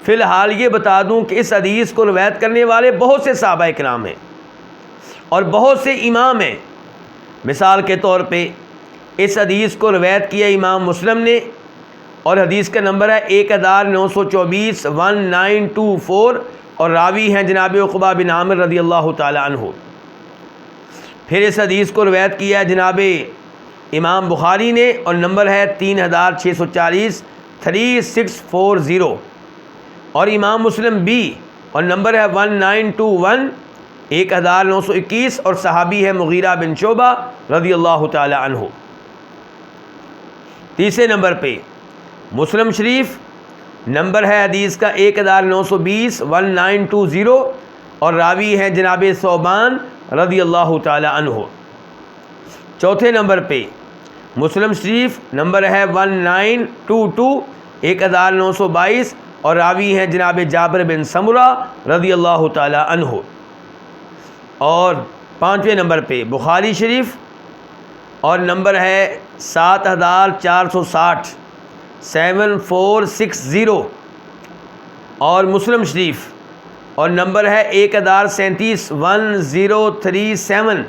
فی الحال یہ بتا دوں کہ اس حدیث کو روایت کرنے والے بہت سے صحابہ کرام ہیں اور بہت سے امام ہیں۔ مثال کے طور پہ اس حدیث کو روایت کیا امام مسلم نے، اور حدیث کا نمبر ہے 1924 1924، اور راوی ہیں جناب عقبہ بن عامر رضی اللہ تعالی عنہ۔ پھر اس حدیث کو روایت کیا ہے جناب امام بخاری نے، اور نمبر ہے 3640 3640، اور امام مسلم بھی، اور نمبر ہے 1921 1921، اور صحابی ہے مغیرہ بن شعبہ رضی اللہ تعالی عنہ۔ تیسرے نمبر پہ مسلم شریف، نمبر ہے حدیث کا 1920 1920، اور راوی ہیں جناب ثوبان رضی اللہ تعالی عنہ۔ چوتھے نمبر پہ مسلم شریف، نمبر ہے 1922 1922، اور راوی ہیں جناب جابر بن سمرہ رضی اللہ تعالی عنہ۔ اور پانچویں نمبر پہ بخاری شریف، اور نمبر ہے 7460 7460، اور مسلم شریف، اور نمبر ہے 1037 1037،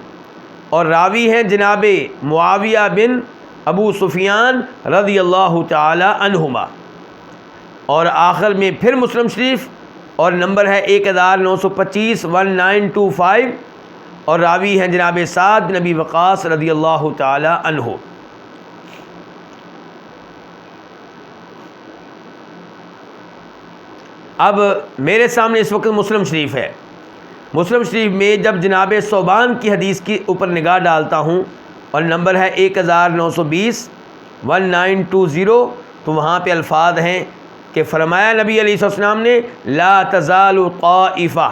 اور راوی ہیں جناب معاویہ بن ابو سفیان رضی اللہ تعالی عنہما۔ اور آخر میں پھر مسلم شریف، اور نمبر ہے 1925 1925، اور راوی ہیں جناب سعد بن ابی وقاص رضی اللہ تعالی عنہ۔ اب میرے سامنے اس وقت مسلم شریف ہے۔ مسلم شریف میں جب جناب ثوبان کی حدیث کے اوپر نگاہ ڈالتا ہوں، اور نمبر ہے 1920 1920، تو وہاں پہ الفاظ ہیں کہ فرمایا نبی علیہ السلام نے لا تزال طائفہ.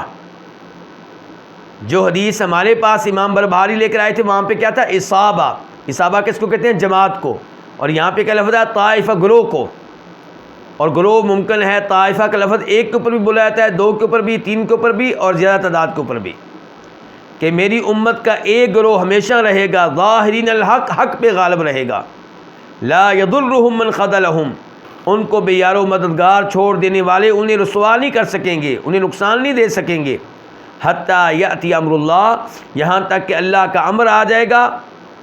جو حدیث ہمارے پاس امام بربہاری لے کر آئے تھے وہاں پہ کیا تھا؟ اصابہ. اصابہ کس کو کہتے ہیں؟ جماعت کو. اور یہاں پہ کیا لفظ ہے؟ طائفہ، گروہ کو. اور گروہ ممکن ہے طائفہ کا لفظ ایک کے اوپر بھی بولا جاتا ہے، دو کے اوپر بھی، تین کے اوپر بھی، اور زیادہ تعداد کے اوپر بھی. کہ میری امت کا ایک گروہ ہمیشہ رہے گا، ظاہرین الحق، حق پہ غالب رہے گا. لا یضرہم من خذلہم، ان کو بے یار و مددگار چھوڑ دینے والے انہیں رسوا نہیں کر سکیں گے، انہیں نقصان نہیں دے سکیں گے. حتیٰ یأتی امر اللہ، یہاں تک کہ اللہ کا امر آ جائے گا،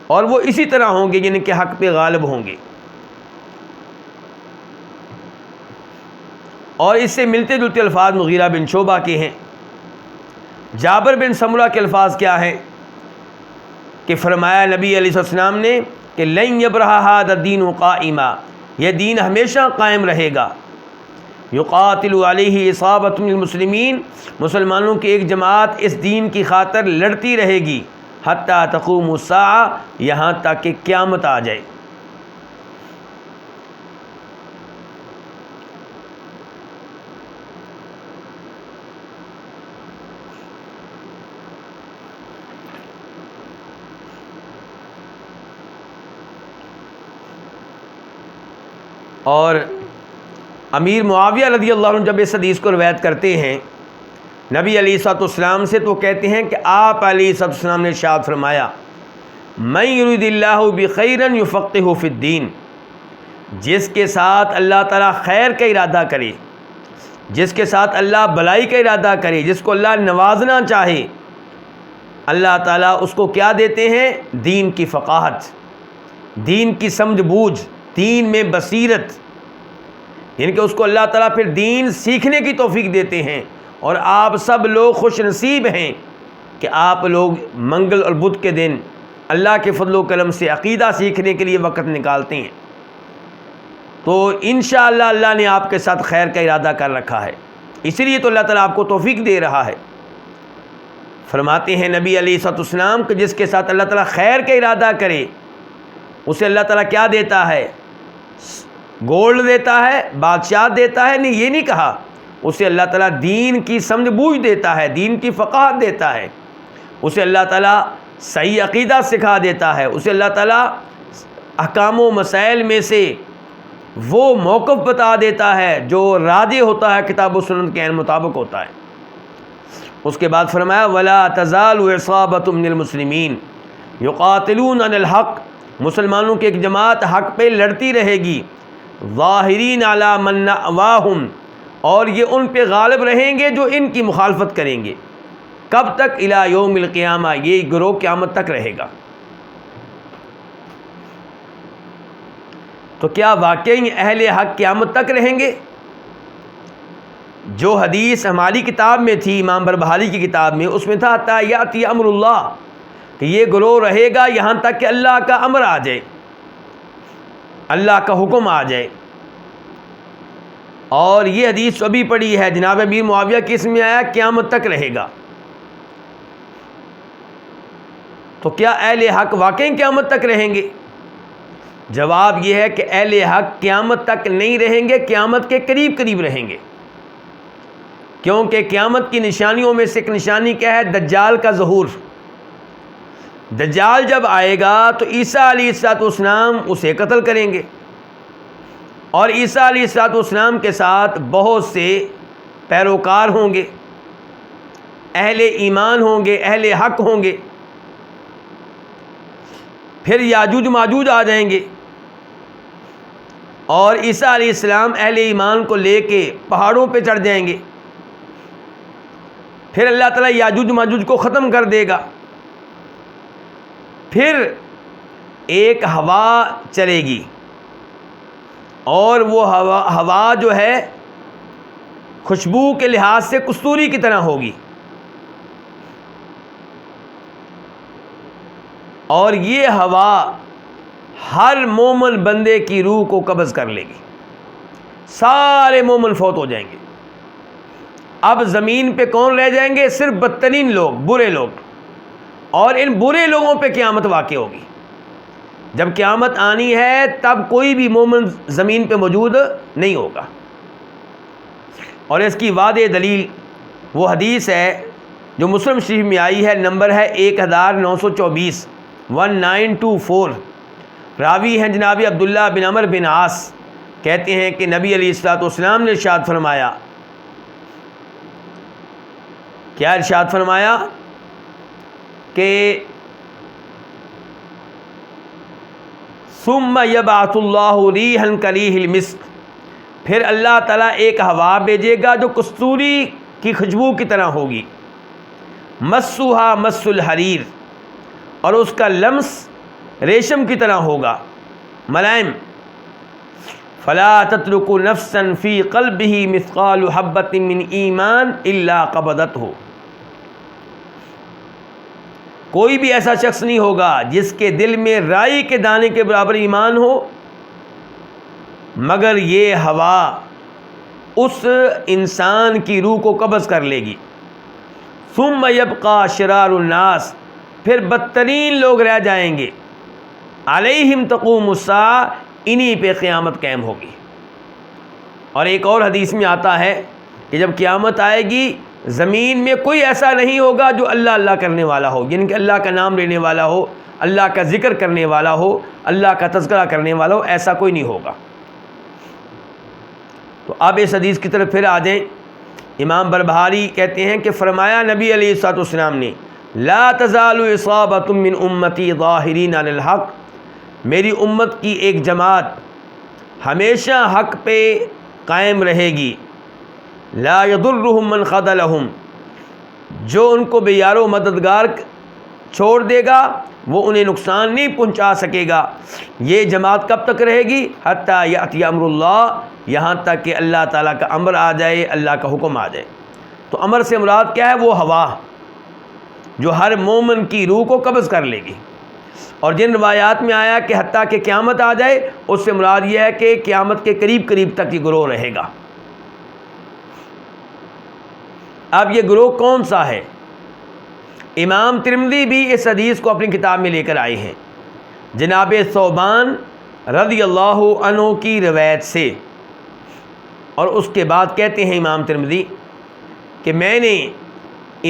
اور وہ اسی طرح ہوں گے یعنی کہ حق پہ غالب ہوں گے. اور اس سے ملتے جلتے الفاظ مغیرہ بن شعبہ کے ہیں. جابر بن سمرہ کے الفاظ کیا ہیں کہ فرمایا نبی علیہ السلام نے کہ لن یبرح ھذا الدین قائما، یہ دین ہمیشہ قائم رہے گا. یقاتل علیہ اصابۃ من المسلمین، مسلمانوں کی ایک جماعت اس دین کی خاطر لڑتی رہے گی. حتیٰ تقوم الساعہ، یہاں تک کہ قیامت آ جائے. اور امیر معاویہ رضی اللہ عنہ جب اس حدیث کو روایت کرتے ہیں نبی علیہ الصلوۃ والسلام سے، تو کہتے ہیں کہ آپ علیہ الصلوۃ والسلام نے ارشاد فرمایا من یرید اللہ بخیرا یفقہہ فی الدین، جس کے ساتھ اللہ تعالیٰ خیر کا ارادہ کرے، جس کے ساتھ اللہ بلائی کا ارادہ کرے، جس کو اللہ نوازنا چاہے، اللہ تعالیٰ اس کو کیا دیتے ہیں؟ دین کی فقاہت، دین کی سمجھ بوجھ، دین میں بصیرت، یعنی کہ اس کو اللہ تعالیٰ پھر دین سیکھنے کی توفیق دیتے ہیں. اور آپ سب لوگ خوش نصیب ہیں کہ آپ لوگ منگل اور بدھ کے دن اللہ کے فضل و کرم سے عقیدہ سیکھنے کے لیے وقت نکالتے ہیں. تو انشاءاللہ اللہ نے آپ کے ساتھ خیر کا ارادہ کر رکھا ہے، اسی لیے تو اللہ تعالیٰ آپ کو توفیق دے رہا ہے. فرماتے ہیں نبی علیہ الصلوۃ والسلام کہ جس کے ساتھ اللہ تعالیٰ خیر کا ارادہ کرے اسے اللہ تعالیٰ کیا دیتا ہے؟ گولڈ دیتا ہے، بادشاہ دیتا ہے. نہیں، یہ نہیں کہا. اسے اللہ تعالیٰ دین کی سمجھ بوجھ دیتا ہے، دین کی فقاہت دیتا ہے. اسے اللہ تعالیٰ صحیح عقیدہ سکھا دیتا ہے. اسے اللہ تعالیٰ احکام و مسائل میں سے وہ موقف بتا دیتا ہے جو راجح ہوتا ہے، کتاب و سنت کے عین مطابق ہوتا ہے. اس کے بعد فرمایا وَلَا تَزَالُ عِصَابَةٌ مِّنَ الْمُسْلِمِينَ يُقَاتِلُونَ عَلَى الْحَقِّ، مسلمانوں کی ایک جماعت حق پہ لڑتی رہے گی. ظاہرین علی من نأواہم، اور یہ ان پہ غالب رہیں گے جو ان کی مخالفت کریں گے. کب تک؟ الی یوم القیامہ، یہ گروہ قیامت تک رہے گا. تو کیا واقعی اہل حق قیامت تک رہیں گے؟ جو حدیث ہماری کتاب میں تھی، امام بربہاری کی کتاب میں، اس میں تھا حتیٰ یأتی امر اللہ، کہ یہ گروہ رہے گا یہاں تک کہ اللہ کا امر آ جائے، اللہ کا حکم آ جائے. اور یہ حدیث ابھی پڑھی ہے جناب امیر معاویہ کی، اس میں آیا قیامت تک رہے گا. تو کیا اہل حق واقعی قیامت تک رہیں گے؟ جواب یہ ہے کہ اہل حق قیامت تک نہیں رہیں گے، قیامت کے قریب قریب رہیں گے. کیونکہ قیامت کی نشانیوں میں سے ایک نشانی کیا ہے؟ دجال کا ظہور. دجال جب آئے گا تو عیسیٰ علیہ السلام اسے قتل کریں گے، اور عیسیٰ علیہ السلام کے ساتھ بہت سے پیروکار ہوں گے، اہل ایمان ہوں گے، اہل حق ہوں گے. پھر یاجوج ماجوج آ جائیں گے، اور عیسیٰ علیہ السلام اہل ایمان کو لے کے پہاڑوں پہ چڑھ جائیں گے. پھر اللہ تعالیٰ یاجوج ماجوج کو ختم کر دے گا. پھر ایک ہوا چلے گی، اور وہ ہوا جو ہے خوشبو کے لحاظ سے کستوری کی طرح ہوگی، اور یہ ہوا ہر مومن بندے کی روح کو قبض کر لے گی. سارے مومن فوت ہو جائیں گے. اب زمین پہ کون رہ جائیں گے؟ صرف بدترین لوگ، برے لوگ. اور ان برے لوگوں پہ قیامت واقع ہوگی. جب قیامت آنی ہے تب کوئی بھی مومن زمین پہ موجود نہیں ہوگا. اور اس کی واضح دلیل وہ حدیث ہے جو مسلم شریف میں آئی ہے، نمبر ہے 1924 1924. راوی ہیں جناب عبداللہ بن عمر بن عاص، کہتے ہیں کہ نبی علیہ الصلوۃ والسلام نے ارشاد فرمایا، کیا ارشاد فرمایا کہ ثم یبعث اللہ ریحا کریح المسک، پھر اللہ تعالیٰ ایک ہوا بھیجے گا جو کستوری کی خوشبو کی طرح ہوگی، مسھا مس الحریر، اور اس کا لمس ریشم کی طرح ہوگا، ملائم. فلا تترک نفسا فی قلبہ مثقال حبۃ من ایمان الا قبضتہ، کوئی بھی ایسا شخص نہیں ہوگا جس کے دل میں رائی کے دانے کے برابر ایمان ہو مگر یہ ہوا اس انسان کی روح کو قبض کر لے گی. ثم یبقى شرار الناس، پھر بدترین لوگ رہ جائیں گے، علیہم تقوم الساعہ، انہی پہ قیامت قائم ہوگی. اور ایک اور حدیث میں آتا ہے کہ جب قیامت آئے گی زمین میں کوئی ایسا نہیں ہوگا جو اللہ اللہ کرنے والا ہو، یعنی کہ اللہ کا نام لینے والا ہو، اللہ کا ذکر کرنے والا ہو، اللہ کا تذکرہ کرنے والا ہو، ایسا کوئی نہیں ہوگا. تو اب اس حدیث کی طرف پھر آ جائیں. امام بربہاری کہتے ہیں کہ فرمایا نبی علیہ الصلوۃ والسلام نے، لا تزال اصابۃ من امتی ظاہرین علی الحق، میری امت کی ایک جماعت ہمیشہ حق پہ قائم رہے گی، لا یضرہم من خذلہم، جو ان کو بے یار و مددگار چھوڑ دے گا وہ انہیں نقصان نہیں پہنچا سکے گا. یہ جماعت کب تک رہے گی؟ حتیٰ یأتی امر اللہ، یہاں تک کہ اللہ تعالیٰ کا امر آ جائے، اللہ کا حکم آ جائے. تو امر سے مراد کیا ہے؟ وہ ہوا جو ہر مومن کی روح کو قبض کر لے گی. اور جن روایات میں آیا کہ حتیٰ کہ قیامت آ جائے، اس سے مراد یہ ہے کہ قیامت کے قریب قریب تک یہ گروہ رہے گا. اب یہ گروہ کون سا ہے؟ امام ترمذی بھی اس حدیث کو اپنی کتاب میں لے کر آئے ہیں جناب ثوبان رضی اللہ عنہ کی روایت سے. اور اس کے بعد کہتے ہیں امام ترمذی کہ میں نے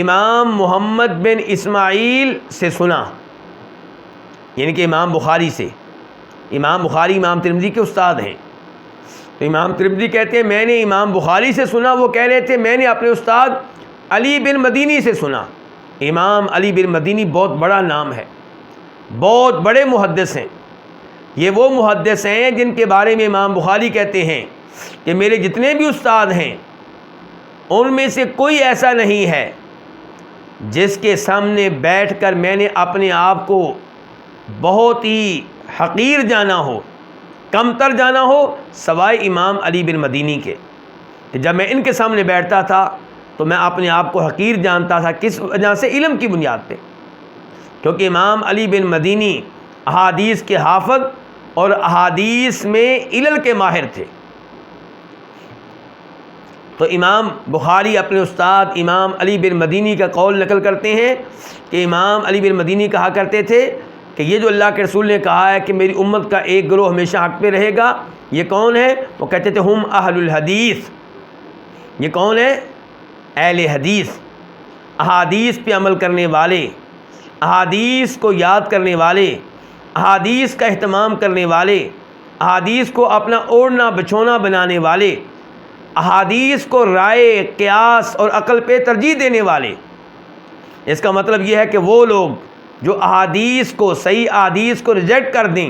امام محمد بن اسماعیل سے سنا، یعنی کہ امام بخاری سے. امام بخاری امام ترمذی کے استاد ہیں. تو امام ترمذی کہتے ہیں میں نے امام بخاری سے سنا، وہ کہہ رہے تھے میں نے اپنے استاد علی بن مدینی سے سنا. امام علی بن مدینی بہت بڑا نام ہے، بہت بڑے محدث ہیں. یہ وہ محدث ہیں جن کے بارے میں امام بخاری کہتے ہیں کہ میرے جتنے بھی استاد ہیں ان میں سے کوئی ایسا نہیں ہے جس کے سامنے بیٹھ کر میں نے اپنے آپ کو بہت ہی حقیر جانا ہو، کمتر جانا ہو، سوائے امام علی بن مدینی کے. کہ جب میں ان کے سامنے بیٹھتا تھا تو میں اپنے آپ کو حقیر جانتا تھا. کس وجہ سے؟ علم کی بنیاد پہ، کیونکہ امام علی بن مدینی احادیث کے حافظ اور احادیث میں علل کے ماہر تھے. تو امام بخاری اپنے استاد امام علی بن مدینی کا قول نقل کرتے ہیں کہ امام علی بن مدینی کہا کرتے تھے کہ یہ جو اللہ کے رسول نے کہا ہے کہ میری امت کا ایک گروہ ہمیشہ حق پہ رہے گا، یہ کون ہے؟ وہ کہتے تھے ہم اہل الحدیث. یہ کون ہے؟ اہل حدیث، احادیث پہ عمل کرنے والے، احادیث کو یاد کرنے والے، احادیث کا اہتمام کرنے والے، احادیث کو اپنا اوڑھنا بچھونا بنانے والے، احادیث کو رائے قیاس اور عقل پہ ترجیح دینے والے. اس کا مطلب یہ ہے کہ وہ لوگ جو احادیث کو، صحیح احادیث کو ریجیکٹ کر دیں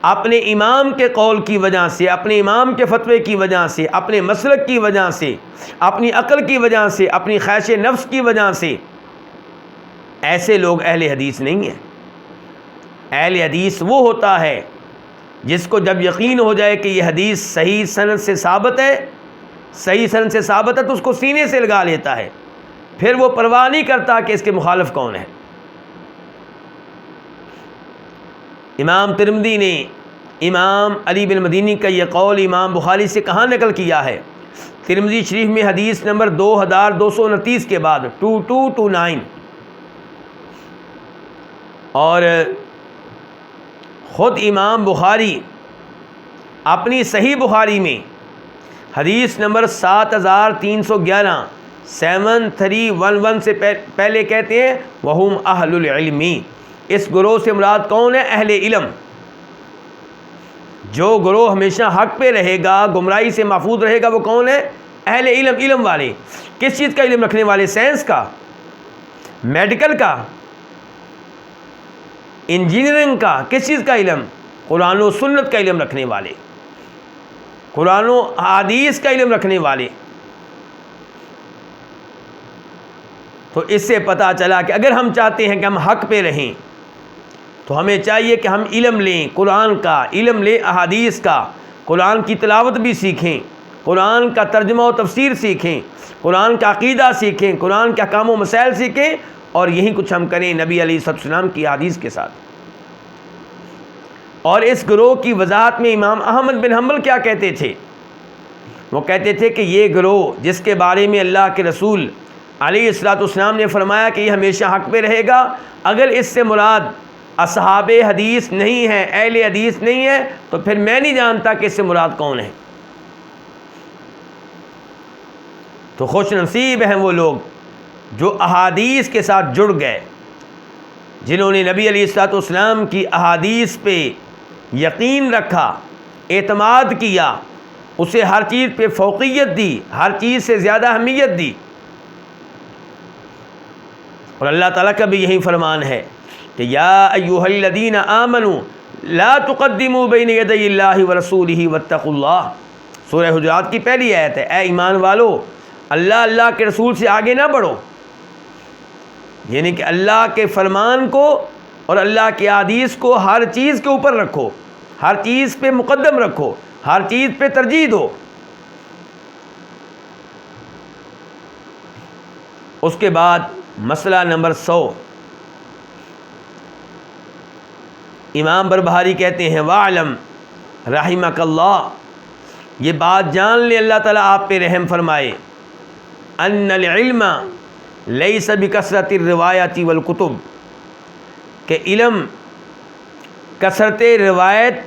اپنے امام کے قول کی وجہ سے، اپنے امام کے فتوے کی وجہ سے، اپنے مسلک کی وجہ سے، اپنی عقل کی وجہ سے، اپنی خواہش نفس کی وجہ سے، ایسے لوگ اہل حدیث نہیں ہیں. اہل حدیث وہ ہوتا ہے جس کو جب یقین ہو جائے کہ یہ حدیث صحیح سند سے ثابت ہے، صحیح سند سے ثابت ہے، تو اس کو سینے سے لگا لیتا ہے، پھر وہ پرواہ نہیں کرتا کہ اس کے مخالف کون ہے. امام ترمذی نے امام علی بن مدینی کا یہ قول امام بخاری سے کہاں نقل کیا ہے؟ ترمذی شریف میں حدیث نمبر 2229 کے بعد 2229. اور خود امام بخاری اپنی صحیح بخاری میں حدیث نمبر 7311 7311 سے پہلے کہتے ہیں وہم اہل العلم، اس گروہ سے مراد کون ہے؟ اہل علم۔ جو گروہ ہمیشہ حق پہ رہے گا، گمراہی سے محفوظ رہے گا، وہ کون ہے؟ اہل علم، علم والے۔ کس چیز کا علم رکھنے والے؟ سائنس کا، میڈیکل کا، انجینئرنگ کا، کس چیز کا علم؟ قرآن و سنت کا علم رکھنے والے، قرآن و حدیث کا علم رکھنے والے۔ تو اس سے پتہ چلا کہ اگر ہم چاہتے ہیں کہ ہم حق پہ رہیں تو ہمیں چاہیے کہ ہم علم لیں، قرآن کا علم لیں، احادیث کا، قرآن کی تلاوت بھی سیکھیں، قرآن کا ترجمہ و تفسیر سیکھیں، قرآن کا عقیدہ سیکھیں، قرآن کے احکام و مسائل سیکھیں، اور یہی کچھ ہم کریں نبی علیہ السلام کی حدیث کے ساتھ۔ اور اس گروہ کی وضاحت میں امام احمد بن حنبل کیا کہتے تھے؟ وہ کہتے تھے کہ یہ گروہ جس کے بارے میں اللہ کے رسول علیہ السلام نے فرمایا کہ یہ ہمیشہ حق پہ رہے گا، اگر اس سے مراد اصحاب حدیث نہیں ہے، اہل حدیث نہیں ہے، تو پھر میں نہیں جانتا کہ اس سے مراد کون ہے۔ تو خوش نصیب ہیں وہ لوگ جو احادیث کے ساتھ جڑ گئے، جنہوں نے نبی علیہ السلام کی احادیث پہ یقین رکھا، اعتماد کیا، اسے ہر چیز پہ فوقیت دی، ہر چیز سے زیادہ اہمیت دی۔ اور اللہ تعالیٰ کا بھی یہی فرمان ہے کہ یا ایھا الذین آمنوا لا تقدموا بین یدی اللہ ورسولہ واتقوا اللہ، سورہ حجرات کی پہلی آیت ہے۔ اے ایمان والو، اللہ کے رسول سے آگے نہ بڑھو، یعنی کہ اللہ کے فرمان کو اور اللہ کی احادیث کو ہر چیز کے اوپر رکھو، ہر چیز پہ مقدم رکھو، ہر چیز پہ ترجیح دو۔ اس کے بعد مسئلہ نمبر 100، امام بربہاری کہتے ہیں وَاعْلَمْ رحمک اللہ، یہ بات جان لے اللہ تعالیٰ آپ پہ رحم فرمائے، ان العلم لیس بکثرت الروایات والکتب، کہ علم کثرت روایت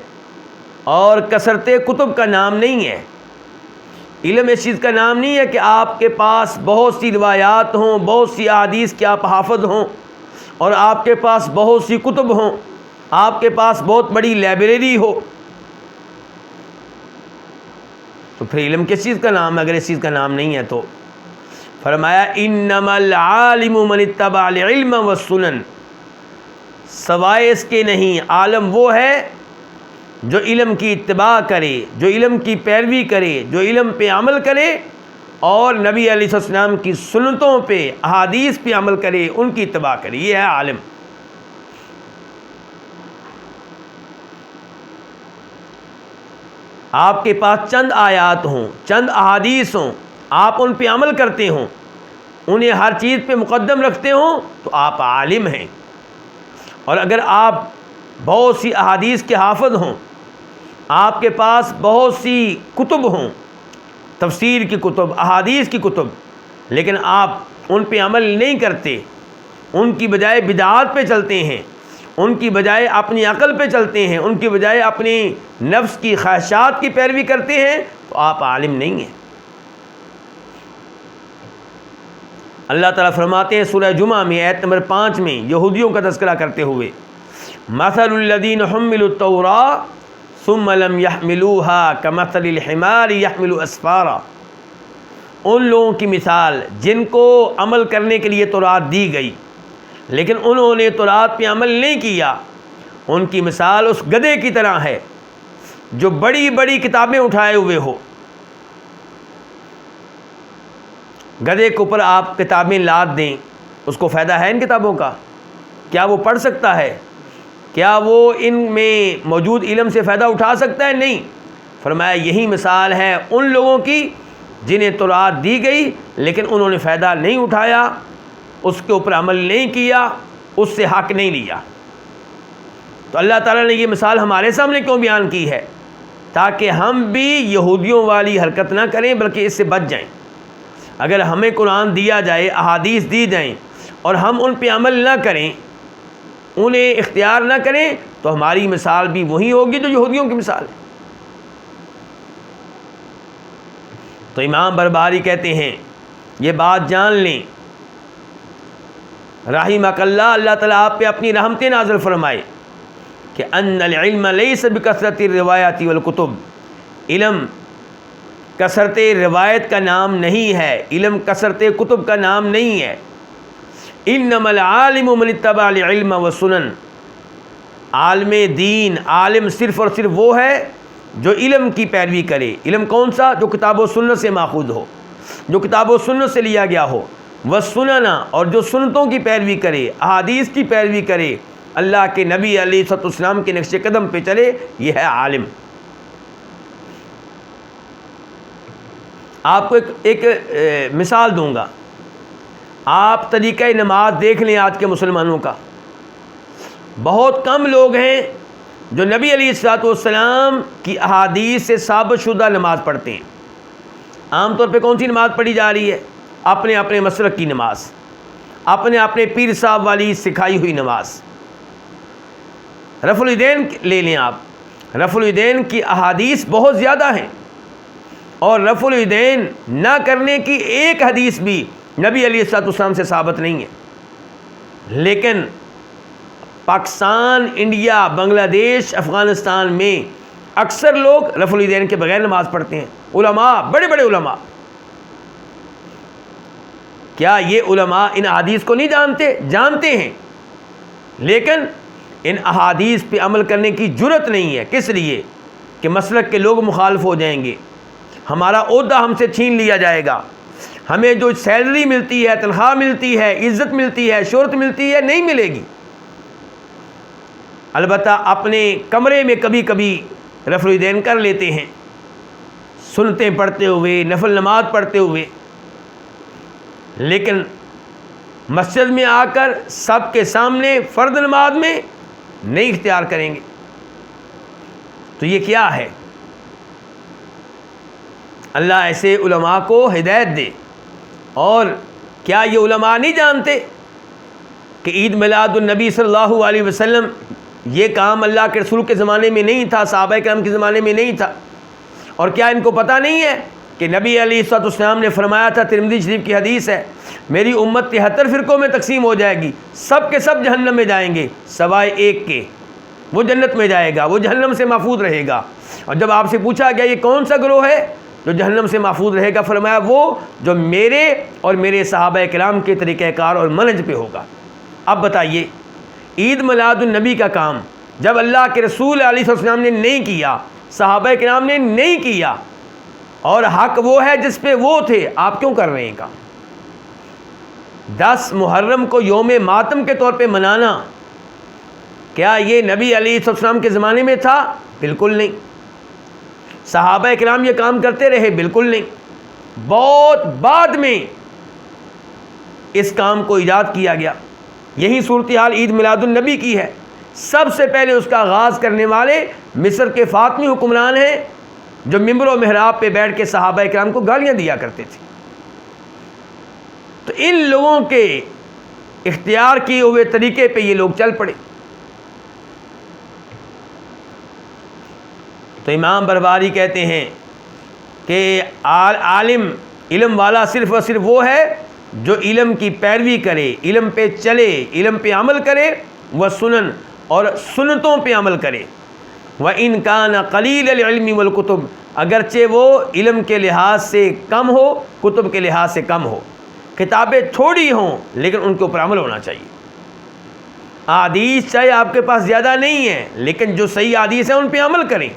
اور کثرت کتب کا نام نہیں ہے۔ علم اس چیز کا نام نہیں ہے کہ آپ کے پاس بہت سی روایات ہوں، بہت سی احادیث کے آپ حافظ ہوں، اور آپ کے پاس بہت سی کتب ہوں، آپ کے پاس بہت بڑی لائبریری ہو، تو پھر علم کس چیز کا نام ہے اگر اس چیز کا نام نہیں ہے؟ تو فرمایا انما العالم من اتبع العلم والسنن، سوائے اس کے نہیں، عالم وہ ہے جو علم کی اتباع کرے، جو علم کی پیروی کرے، جو علم پہ عمل کرے، اور نبی علیہ السلام کی سنتوں پہ، احادیث پہ عمل کرے، ان کی اتباع کرے، یہ ہے عالم۔ آپ کے پاس چند آیات ہوں، چند احادیث ہوں، آپ ان پہ عمل کرتے ہوں، انہیں ہر چیز پہ مقدم رکھتے ہوں، تو آپ عالم ہیں۔ اور اگر آپ بہت سی احادیث کے حافظ ہوں، آپ کے پاس بہت سی کتب ہوں، تفسیر کی کتب، احادیث کی کتب، لیکن آپ ان پہ عمل نہیں کرتے، ان کی بجائے بدعات پہ چلتے ہیں، ان کی بجائے اپنی عقل پہ چلتے ہیں، ان کی بجائے اپنی نفس کی خواہشات کی پیروی کرتے ہیں، تو آپ عالم نہیں ہیں۔ اللہ تعالیٰ فرماتے ہیں سورہ جمعہ میں آیت نمبر 5 میں یہودیوں کا تذکرہ کرتے ہوئے مثل الذین حملوا التوراۃ ثم لم يحملوها كمثل الحمار يحمل اسفارا، ان لوگوں کی مثال جن کو عمل کرنے کے لیے تورات دی گئی لیکن انہوں نے تورات پہ عمل نہیں کیا، ان کی مثال اس گدھے کی طرح ہے جو بڑی بڑی کتابیں اٹھائے ہوئے ہو۔ گدھے کے اوپر آپ کتابیں لاد دیں، اس کو فائدہ ہے ان کتابوں کا؟ کیا وہ پڑھ سکتا ہے؟ کیا وہ ان میں موجود علم سے فائدہ اٹھا سکتا ہے؟ نہیں۔ فرمایا یہی مثال ہے ان لوگوں کی جنہیں تورات دی گئی لیکن انہوں نے فائدہ نہیں اٹھایا، اس کے اوپر عمل نہیں کیا، اس سے حق نہیں لیا۔ تو اللہ تعالیٰ نے یہ مثال ہمارے سامنے کیوں بیان کی ہے؟ تاکہ ہم بھی یہودیوں والی حرکت نہ کریں بلکہ اس سے بچ جائیں۔ اگر ہمیں قرآن دیا جائے، احادیث دی جائیں، اور ہم ان پہ عمل نہ کریں، انہیں اختیار نہ کریں، تو ہماری مثال بھی وہی ہوگی جو یہودیوں کی مثال ہے۔ تو امام بربہاری کہتے ہیں یہ بات جان لیں رحمک اللہ، اللہ تعالیٰ آپ پہ اپنی رحمتیں نازل فرمائے کہ ان العلم لیس بکثرت الروایات والکتب، علم کثرت روایت کا نام نہیں ہے، علم کثرت کتب کا نام نہیں ہے۔ انما العالم من اتبع العلم والسنن، عالم دین، عالم صرف اور صرف وہ ہے جو علم کی پیروی کرے۔ علم کون سا؟ جو کتاب و سنت سے ماخوذ ہو، جو کتاب و سنت سے لیا گیا ہو، والسنن، اور جو سنتوں کی پیروی کرے، احادیث کی پیروی کرے، اللہ کے نبی علیہ الصلوۃ والسلام کے نقش قدم پہ چلے، یہ ہے عالم۔ آپ کو ایک مثال دوں گا، آپ طریقہ نماز دیکھ لیں آج کے مسلمانوں کا، بہت کم لوگ ہیں جو نبی علیہ الصلوۃ والسلام کی احادیث سے ثابت شدہ نماز پڑھتے ہیں۔ عام طور پہ کون سی نماز پڑھی جا رہی ہے؟ اپنے اپنے مسلک کی نماز، اپنے اپنے پیر صاحب والی سکھائی ہوئی نماز۔ رفع الیدین لے لیں آپ، رفع الیدین کی احادیث بہت زیادہ ہیں، اور رفع الیدین نہ کرنے کی ایک حدیث بھی نبی علیہ الصلوۃ والسلام سے ثابت نہیں ہے، لیکن پاکستان، انڈیا، بنگلہ دیش، افغانستان میں اکثر لوگ رفع الیدین کے بغیر نماز پڑھتے ہیں۔ علماء، بڑے بڑے علماء، کیا یہ علماء ان احادیث کو نہیں جانتے؟ جانتے ہیں، لیکن ان احادیث پہ عمل کرنے کی جرت نہیں ہے۔ کس لیے؟ کہ مسلک کے لوگ مخالف ہو جائیں گے، ہمارا عہدہ ہم سے چھین لیا جائے گا، ہمیں جو سیلری ملتی ہے، تنخواہ ملتی ہے، عزت ملتی ہے، شہرت ملتی ہے، نہیں ملے گی۔ البتہ اپنے کمرے میں کبھی کبھی رفع الیدین کر لیتے ہیں، سنتیں پڑھتے ہوئے، نفل نماز پڑھتے ہوئے، لیکن مسجد میں آ کر سب کے سامنے فرض نماز میں نہیں اختیار کریں گے۔ تو یہ کیا ہے؟ اللہ ایسے علماء کو ہدایت دے۔ اور کیا یہ علماء نہیں جانتے کہ عید میلاد النبی صلی اللہ علیہ وسلم یہ کام اللہ کے رسول کے زمانے میں نہیں تھا، صحابہ کرام کے زمانے میں نہیں تھا؟ اور کیا ان کو پتہ نہیں ہے کہ نبی علیہ الصلوۃ والسلام نے فرمایا تھا، ترمذی شریف کی حدیث ہے، میری امت 73 فرقوں میں تقسیم ہو جائے گی، سب کے سب جہنم میں جائیں گے سوائے ایک کے، وہ جنت میں جائے گا، وہ جہنم سے محفوظ رہے گا۔ اور جب آپ سے پوچھا گیا یہ کون سا گروہ ہے جو جہنم سے محفوظ رہے گا، فرمایا وہ جو میرے اور میرے صحابہ کرام کے طریقہ کار اور منہج پہ ہوگا۔ اب بتائیے، عید میلاد النبی کا کام جب اللہ کے رسول علیہ السلام نے نہیں کیا، صحابہ کرام نے نہیں کیا، اور حق وہ ہے جس پہ وہ تھے، آپ کیوں کر رہے ہیں کام؟ 10 محرم کو یوم ماتم کے طور پہ منانا، کیا یہ نبی علیہ السلام کے زمانے میں تھا؟ بالکل نہیں۔ صحابہ کرام یہ کام کرتے رہے؟ بالکل نہیں۔ بہت بعد میں اس کام کو ایجاد کیا گیا۔ یہی صورتحال عید میلاد النبی کی ہے۔ سب سے پہلے اس کا آغاز کرنے والے مصر کے فاطمی حکمران ہیں، جو ممبر و محراب پہ بیٹھ کے صحابہ کرام کو گالیاں دیا کرتے تھے۔ تو ان لوگوں کے اختیار کیے ہوئے طریقے پہ یہ لوگ چل پڑے۔ تو امام بربہاری کہتے ہیں کہ عالم، علم والا صرف اور صرف وہ ہے جو علم کی پیروی کرے، علم پہ چلے، علم پہ عمل کرے، وہ سنن، اور سنتوں پہ عمل کرے۔ وَإِن كَانَ قَلِيلَ الْعِلْمِ وَالْكُتُبِ، اگرچہ وہ علم کے لحاظ سے کم ہو، کتب کے لحاظ سے کم ہو، کتابیں تھوڑی ہوں لیکن ان کے اوپر عمل ہونا چاہیے۔ احادیث چاہے آپ کے پاس زیادہ نہیں ہے، لیکن جو صحیح احادیث ہیں ان پہ عمل کریں۔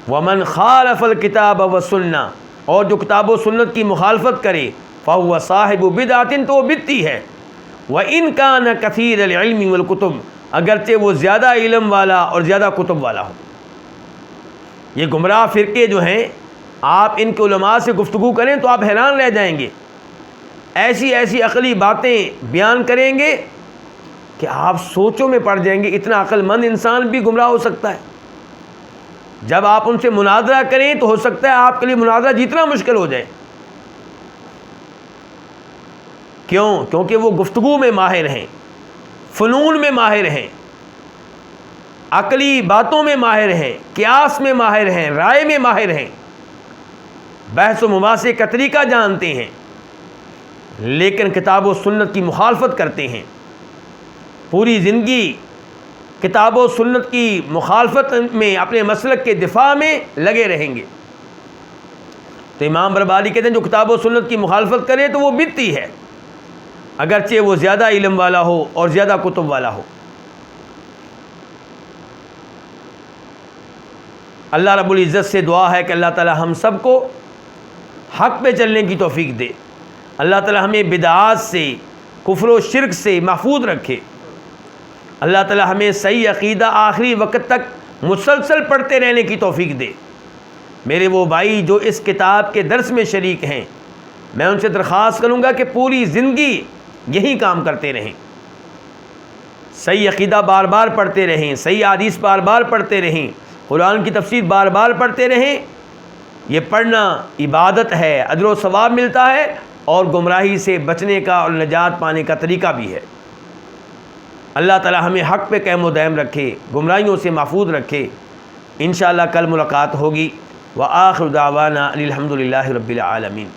وَمَنْ خَالَفَ الْكِتَابَ وَالسُّنَّةَ، اور جو کتاب و سنت کی مخالفت کرے، فَهُوَ صَاحِبُ بِدْعَةٍ، تو وہ بدعتی ہے۔ وَإِن كَانَ كَثِيرَ الْعِلْمِ وَالْكُتُبِ، اگرچہ وہ زیادہ علم والا اور زیادہ کتب والا ہو۔ یہ گمراہ فرقے جو ہیں، آپ ان کے علماء سے گفتگو کریں تو آپ حیران رہ جائیں گے، ایسی ایسی عقلی باتیں بیان کریں گے کہ آپ سوچوں میں پڑ جائیں گے، اتنا عقل مند انسان بھی گمراہ ہو سکتا ہے۔ جب آپ ان سے مناظرہ کریں تو ہو سکتا ہے آپ کے لیے مناظرہ جتنا مشکل ہو جائے۔ کیوں؟ کیونکہ وہ گفتگو میں ماہر ہیں، فنون میں ماہر ہیں، عقلی باتوں میں ماہر ہیں، قیاس میں ماہر ہیں، رائے میں ماہر ہیں، بحث و مباحثے کا طریقہ جانتے ہیں، لیکن کتاب و سنت کی مخالفت کرتے ہیں، پوری زندگی کتاب و سنت کی مخالفت میں اپنے مسلک کے دفاع میں لگے رہیں گے، تو امام بربری کہتے ہیں جو کتاب و سنت کی مخالفت کرے تو وہ بدعتی ہے، اگرچہ وہ زیادہ علم والا ہو اور زیادہ کتب والا ہو۔ اللہ رب العزت سے دعا ہے کہ اللہ تعالی ہم سب کو حق پہ چلنے کی توفیق دے، اللہ تعالی ہمیں بدعات سے، کفر و شرک سے محفوظ رکھے، اللہ تعالی ہمیں صحیح عقیدہ آخری وقت تک مسلسل پڑھتے رہنے کی توفیق دے۔ میرے وہ بھائی جو اس کتاب کے درس میں شریک ہیں، میں ان سے درخواست کروں گا کہ پوری زندگی یہی کام کرتے رہیں، صحیح عقیدہ بار بار پڑھتے رہیں، صحیح حدیث بار بار پڑھتے رہیں، قرآن کی تفسیر بار بار پڑھتے رہیں۔ یہ پڑھنا عبادت ہے، اجر و ثواب ملتا ہے، اور گمراہی سے بچنے کا اور نجات پانے کا طریقہ بھی ہے۔ اللہ تعالی ہمیں حق پہ قائم و دائم رکھے، گمراہیوں سے محفوظ رکھے۔ انشاءاللہ کل ملاقات ہوگی۔ وآخر دعوانا الحمد للہ رب العالمین۔